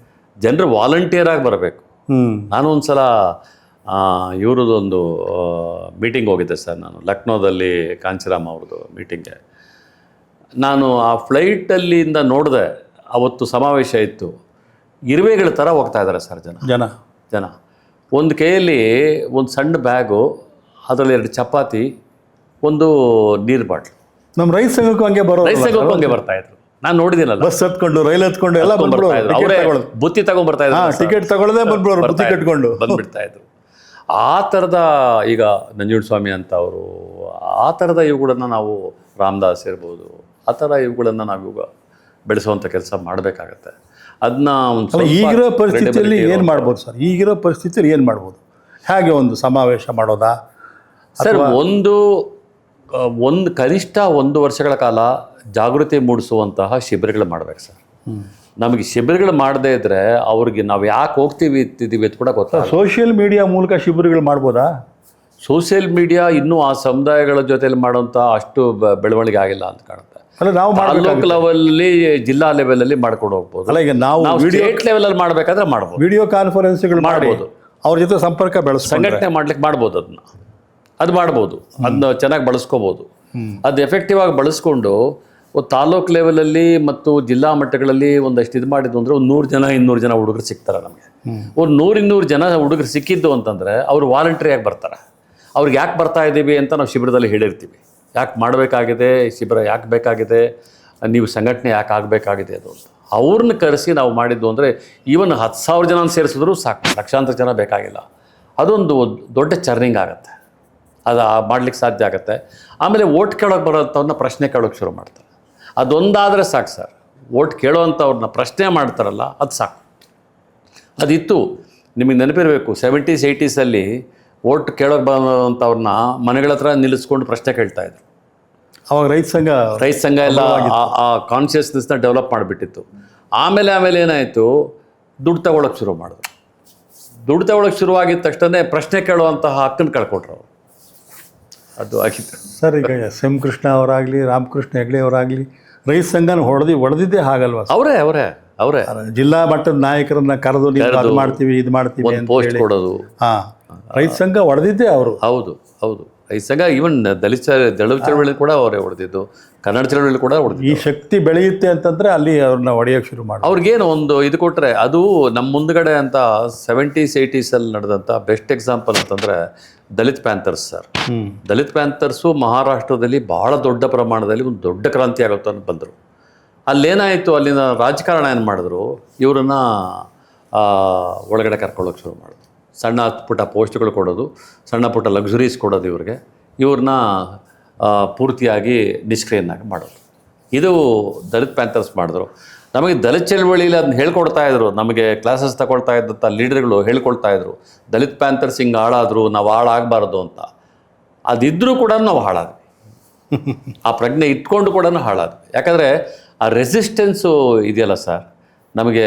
ಜನರು ವಾಲಂಟಿಯರ್ ಆಗಿ ಬರಬೇಕು. ನಾನು ಒಂದ್ಸಲ ಇವ್ರದ್ದೊಂದು ಮೀಟಿಂಗ್ ಹೋಗಿದ್ದೆ ಸರ್. ನಾನು ಲಕ್ನೋದಲ್ಲಿ ಕಾಂಚಿರಾಮ್ ಅವ್ರದ್ದು ಮೀಟಿಂಗ್ಗೆ. ನಾನು ಆ ಫ್ಲೈಟಲ್ಲಿಂದ ನೋಡಿದೆ, ಅವತ್ತು ಸಮಾವೇಶ ಇತ್ತು. ಇರುವೆಗಳ ಥರ ಹೋಗ್ತಾ ಇದ್ದಾರೆ ಸರ್ ಜನ. ಒಂದು ಕೈಯಲ್ಲಿ ಒಂದು ಸಣ್ಣ ಬ್ಯಾಗು, ಅದರಲ್ಲಿ 2 ಚಪಾತಿ, ಒಂದು ನೀರು ಬಾಟ್ಲು. ನಮ್ಮ ರೈತ ಸಂಘಕ್ಕೂ ಹಂಗೆ ಬರ್ತಾ ಇದ್ರು. ನಾನು ನೋಡಿದ್ದೀನಲ್ಲ, ಬಸ್ ಹತ್ಕೊಂಡು ರೈಲ್ ಹತ್ಕೊಂಡು ಎಲ್ಲ ಅವರೇ ಬುತ್ತಿ ತಗೊಂಡ್ಬರ್ತಾ ಇದ್ರು, ಟಿಕೆಟ್ ತಗೊಳ್ಳದೆ ಬುತ್ತಿ ಕಟ್ಕೊಂಡು ಬಂದ್ಬಿಡ್ತಾ ಇದ್ರು. ಆ ಥರದ ಈಗ ನಂಜುಂಡಸ್ವಾಮಿ ಅಂತ ಅವರು, ಆ ಥರದ ಇವುಗಳನ್ನು ನಾವು, ರಾಮದಾಸ್ ಇರ್ಬೋದು, ಆ ಥರ ಇವುಗಳನ್ನು ನಾವೀಗ ಬೆಳೆಸುವಂಥ ಕೆಲಸ ಮಾಡಬೇಕಾಗತ್ತೆ. ಅದನ್ನ ಈಗಿರೋ ಪರಿಸ್ಥಿತಿಯಲ್ಲಿ ಏನು ಮಾಡ್ಬೋದು ಸರ್? ಈಗಿರೋ ಪರಿಸ್ಥಿತಿಯಲ್ಲಿ ಏನು ಮಾಡ್ಬೋದು? ಹೇಗೆ ಒಂದು ಸಮಾವೇಶ ಮಾಡೋದಾ ಸರ್? ಒಂದು ಕನಿಷ್ಠ 1 ವರ್ಷಗಳ ಕಾಲ ಜಾಗೃತಿ ಮೂಡಿಸುವಂತಹ ಶಿಬಿರಗಳು ಮಾಡ್ಬೇಕು ಸರ್. ನಮಗೆ ಶಿಬಿರಗಳು ಮಾಡದೇ ಇದ್ದರೆ ಅವ್ರಿಗೆ ನಾವು ಯಾಕೆ ಹೋಗ್ತೀವಿ ಅಂತ ಕೂಡ ಗೊತ್ತಾಗ. ಸೋಷಿಯಲ್ ಮೀಡಿಯಾ ಮೂಲಕ ಶಿಬಿರಗಳು ಮಾಡ್ಬೋದಾ? ಸೋಷಿಯಲ್ ಮೀಡಿಯಾ ಇನ್ನೂ ಆ ಸಮುದಾಯಗಳ ಜೊತೆಲಿ ಮಾಡೋಂಥ ಅಷ್ಟು ಬೆಳವಣಿಗೆ ಆಗಿಲ್ಲ ಅಂತ ಕಾಣುತ್ತೆ. ತಾಲೂಕು ಲೆವೆಲಲ್ಲಿ, ಜಿಲ್ಲಾ ಲೆವೆಲಲ್ಲಿ ಮಾಡ್ಕೊಂಡು ಹೋಗ್ಬೋದು. ಅಲ್ಲ, ಈಗ ನಾವು ಸ್ಟೇಟ್ ಲೆವೆಲಲ್ಲಿ ಮಾಡಬೇಕಾದ್ರೆ ಮಾಡ್ಬೋದು. ವಿಡಿಯೋ ಕಾನ್ಫರೆನ್ಸ್ಗಳು ಮಾಡ್ಬೋದು, ಅವ್ರ ಜೊತೆ ಸಂಪರ್ಕ ಸಂಘಟನೆ ಮಾಡ್ಲಿಕ್ಕೆ ಮಾಡ್ಬೋದು. ಅದು ಮಾಡ್ಬೋದು, ಅದನ್ನ ಚೆನ್ನಾಗಿ ಬಳಸ್ಕೋಬೋದು. ಅದು ಎಫೆಕ್ಟಿವ್ ಆಗಿ ಬಳಸ್ಕೊಂಡು ತಾಲೂಕು ಲೆವೆಲಲ್ಲಿ ಮತ್ತು ಜಿಲ್ಲಾ ಮಟ್ಟಗಳಲ್ಲಿ ಒಂದಷ್ಟು ಇದು ಮಾಡಿದ್ದು ಅಂದರೆ 100 ಜನ 200 ಜನ ಹುಡುಗರು ಸಿಗ್ತಾರೆ ನಮಗೆ. ಒಂದು 100-200 ಜನ ಹುಡುಗರು ಸಿಕ್ಕಿದ್ದು ಅಂತಂದರೆ ಅವರು ವಾಲಂಟ್ರಿಯಾಗಿ ಬರ್ತಾರೆ. ಅವ್ರಿಗೆ ಯಾಕೆ ಬರ್ತಾ ಇದ್ದೀವಿ ಅಂತ ನಾವು ಶಿಬಿರದಲ್ಲಿ ಹೇಳಿರ್ತೀವಿ. ಯಾಕೆ ಮಾಡಬೇಕಾಗಿದೆ ಶಿಬಿರ, ಯಾಕೆ ಬೇಕಾಗಿದೆ, ನೀವು ಸಂಘಟನೆ ಯಾಕೆ ಆಗಬೇಕಾಗಿದೆ ಅದು ಅಂತ ಅವ್ರನ್ನ ಕರೆಸಿ ನಾವು ಮಾಡಿದ್ದು ಅಂದರೆ ಈವನ್ 10,000 ಜನ ಸೇರಿಸಿದ್ರು ಸಾಕು, ಲಕ್ಷಾಂತರ ಜನ ಬೇಕಾಗಿಲ್ಲ. ಅದೊಂದು ದೊಡ್ಡ ಚರ್ನಿಂಗ್ ಆಗುತ್ತೆ, ಅದು ಮಾಡಲಿಕ್ಕೆ ಸಾಧ್ಯ ಆಗುತ್ತೆ. ಆಮೇಲೆ ಓಟ್ ಕೇಳೋಕೆ ಬರೋಂಥವ್ರನ್ನ ಪ್ರಶ್ನೆ ಕೇಳೋಕ್ಕೆ ಶುರು ಮಾಡ್ತಾರೆ. ಅದೊಂದಾದರೆ ಸಾಕು ಸರ್. ಓಟ್ ಕೇಳೋವಂಥವ್ರನ್ನ ಪ್ರಶ್ನೆ ಮಾಡ್ತಾರಲ್ಲ, ಅದು ಸಾಕು. ಅದಿತ್ತು, ನಿಮಗೆ ನೆನಪಿರಬೇಕು, 70s 80s ಓಟ್ ಕೇಳೋಕೆ ಬರೋವಂಥವ್ರನ್ನ ಮನೆಗಳ ಹತ್ರ ನಿಲ್ಲಿಸ್ಕೊಂಡು ಪ್ರಶ್ನೆ ಕೇಳ್ತಾಯಿದ್ರು. ಅವಾಗ ರೈತ ಸಂಘ ಎಲ್ಲ ಆ ಕಾನ್ಷಿಯಸ್ನೆಸ್ನ ಡೆವಲಪ್ ಮಾಡಿಬಿಟ್ಟಿತ್ತು. ಆಮೇಲೆ ಏನಾಯಿತು, ದುಡ್ಡು ತಗೊಳಕ್ಕೆ ಶುರು ಮಾಡಿದ್ರು. ದುಡ್ಡು ತಗೊಳಕ್ಕೆ ಶುರುವಾಗಿದ್ದ ತಕ್ಷಣ ಪ್ರಶ್ನೆ ಕೇಳುವಂತಹ ಹಕ್ಕನ್ನು ಕಳ್ಕೊಟ್ರು ಅವರು. ಅದು ಆಗಿತ್ತು ಸರ್. ಈಗ ಎಸ್.ಎಂ. ಕೃಷ್ಣ ಅವರಾಗಲಿ, ರಾಮಕೃಷ್ಣ ಹೆಗಡೆ ಅವರಾಗಲಿ ರೈತ ಸಂಘನ ಹೊಡೆದಿದ್ದೇ ಹಾಗಲ್ವಾ? ಅವರೇ ಜಿಲ್ಲಾ ಮಟ್ಟದ ನಾಯಕರನ್ನ ಕರೆದು ನೀವು ಅದು ಮಾಡ್ತೀವಿ ಇದು ಮಾಡ್ತೀವಿ ಅಂತ ಪೋಸ್ಟ್ ಕೊಡೋದು. ಹಾಂ, ರೈತ ಸಂಘ ಹೊಡೆದಿದ್ದೇ ಅವರು. ಹೌದು. ರೈತ ಸಂಘ ಈವನ್ ದಲಿತ ಚಳವಳಿ ಕೂಡ ಅವರೇ ಹೊಡೆದಿದ್ದು, ಕನ್ನಡ ಚಳವಳಿ ಕೂಡ ಹೊಡೆದಿದ್ದು. ಈ ಶಕ್ತಿ ಬೆಳೆಯುತ್ತೆ ಅಂತಂದ್ರೆ ಅಲ್ಲಿ ಅವ್ರನ್ನ ಹೊಡೆಯೋಕ್ಕೆ ಶುರು ಮಾಡಿ ಅವ್ರಿಗೇನು ಒಂದು ಇದು ಕೊಟ್ಟರೆ, ಅದು ನಮ್ಮ ಮುಂದ್ಗಡೆ ಅಂತ 70s 80s ನಡೆದಂಥ ಬೆಸ್ಟ್ ಎಕ್ಸಾಂಪಲ್ ಅಂತಂದರೆ ದಲಿತ್ ಪ್ಯಾಂಥರ್ಸ್ ಸರ್. ದಲಿತ್ ಪ್ಯಾಂಥರ್ಸು ಮಹಾರಾಷ್ಟ್ರದಲ್ಲಿ ಬಹಳ ದೊಡ್ಡ ಪ್ರಮಾಣದಲ್ಲಿ ಒಂದು ದೊಡ್ಡ ಕ್ರಾಂತಿ ಆಗುತ್ತೆ ಅಂತ ಬಂದರು. ಅಲ್ಲೇನಾಯಿತು, ಅಲ್ಲಿನ ರಾಜಕಾರಣ ಏನು ಮಾಡಿದ್ರು, ಇವರನ್ನು ಒಳಗಡೆ ಕರ್ಕೊಳ್ಳೋಕೆ ಶುರು ಮಾಡಿದ್ರು. ಸಣ್ಣ ಪುಟ್ಟ ಪೋಸ್ಟ್ಗಳು ಕೊಡೋದು, ಸಣ್ಣ ಪುಟ್ಟ ಲಕ್ಸುರೀಸ್ ಕೊಡೋದು ಇವ್ರನ್ನ ಪೂರ್ತಿಯಾಗಿ ನಿಷ್ಕ್ರಿಯನ್ನಾಗಿ ಮಾಡೋದು. ಇದು ದಲಿತ್ ಪ್ಯಾಂಥರ್ಸ್ ಮಾಡಿದ್ರು. ನಮಗೆ ದಲಿತ ಚಳವಳಿಯಲ್ಲಿ ಅದನ್ನ ಹೇಳ್ಕೊಡ್ತಾ ಇದ್ರು, ನಮಗೆ ಕ್ಲಾಸಸ್ ತಗೊಳ್ತಾ ಇದ್ದಂಥ ಲೀಡರ್ಗಳು ಹೇಳ್ಕೊಳ್ತಾ ಇದ್ರು, ದಲಿತ್ ಪ್ಯಾಂಥರ್ಸ್ ಹಿಂಗೆ ಹಾಳಾದರು, ನಾವು ಹಾಳಾಗಬಾರ್ದು ಅಂತ. ಅದಿದ್ದರೂ ಕೂಡ ನಾವು ಹಾಳಾದ್ವಿ, ಆ ಪ್ರಜ್ಞೆ ಇಟ್ಕೊಂಡು ಕೂಡ ಹಾಳಾದ್ವಿ. ಯಾಕಂದರೆ ಆ ರೆಸಿಸ್ಟೆನ್ಸು ಇದೆಯಲ್ಲ ಸರ್. ನಮಗೆ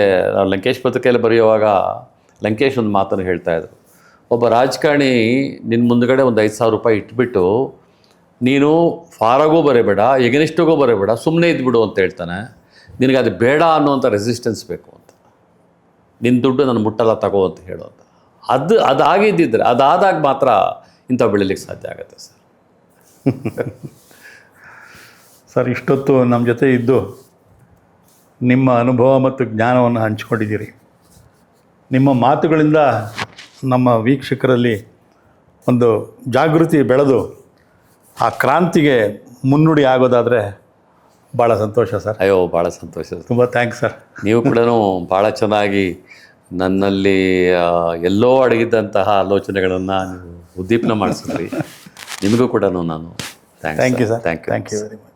ಲಂಕೇಶ್ ಪತ್ರಿಕೆಯಲ್ಲಿ ಬರೆಯುವಾಗ ಲಂಕೇಶ್ ಒಂದು ಮಾತನ್ನು ಹೇಳ್ತಾಯಿದ್ರು, ಒಬ್ಬ ರಾಜಕಾರಣಿ ನಿನ್ನ ಮುಂದ್ಗಡೆ ಒಂದು 5,000 ರೂಪಾಯಿ ಇಟ್ಬಿಟ್ಟು ನೀನು ಫಾರಾಗೂ ಬರೀಬೇಡ, ಎಗನಿಸ್ಟಿಗೂ ಬರೀಬೇಡ, ಸುಮ್ಮನೆ ಇದ್ಬಿಡು ಅಂತ ಹೇಳ್ತಾನೆ. ನಿನಗೆ ಅದು ಬೇಡ ಅನ್ನೋವಂಥ ರೆಸಿಸ್ಟೆನ್ಸ್ ಬೇಕು ಅಂತ, ನಿನ್ನ ದುಡ್ಡು ನಾನು ಮುಟ್ಟಲ್ಲ ತಗೋ ಅಂತ ಹೇಳೋಂಥ ಅದಾಗಿದ್ದಿದ್ರೆ, ಅದಾದಾಗ ಮಾತ್ರ ಇಂಥ ಬೆಳೀಲಿಕ್ಕೆ ಸಾಧ್ಯ ಆಗುತ್ತೆ ಸರ್. ಸರ್, ಇಷ್ಟೊತ್ತು ನಮ್ಮ ಜೊತೆ ಇದ್ದು ನಿಮ್ಮ ಅನುಭವ ಮತ್ತು ಜ್ಞಾನವನ್ನು ಹಂಚಿಕೊಂಡಿದ್ದೀರಿ. ನಿಮ್ಮ ಮಾತುಗಳಿಂದ ನಮ್ಮ ವೀಕ್ಷಕರಲ್ಲಿ ಒಂದು ಜಾಗೃತಿ ಬೆಳೆದು ಆ ಕ್ರಾಂತಿಗೆ ಮುನ್ನುಡಿ ಆಗೋದಾದರೆ ಭಾಳ ಸಂತೋಷ ಸರ್. ಅಯ್ಯೋ, ಭಾಳ ಸಂತೋಷ. ತುಂಬ ಥ್ಯಾಂಕ್ಸ್ ಸರ್. ನೀವು ಕೂಡ ಭಾಳ ಚೆನ್ನಾಗಿ ನನ್ನಲ್ಲಿ ಎಲ್ಲೋ ಅಡಗಿದ್ದಂತಹ ಆಲೋಚನೆಗಳನ್ನು ನೀವು ಉದ್ದೀಪನ ಮಾಡಿಸಿದ್ರಿ. ನಿಮಗೂ ಕೂಡ ನಾನು thank you sir. Thank you very much.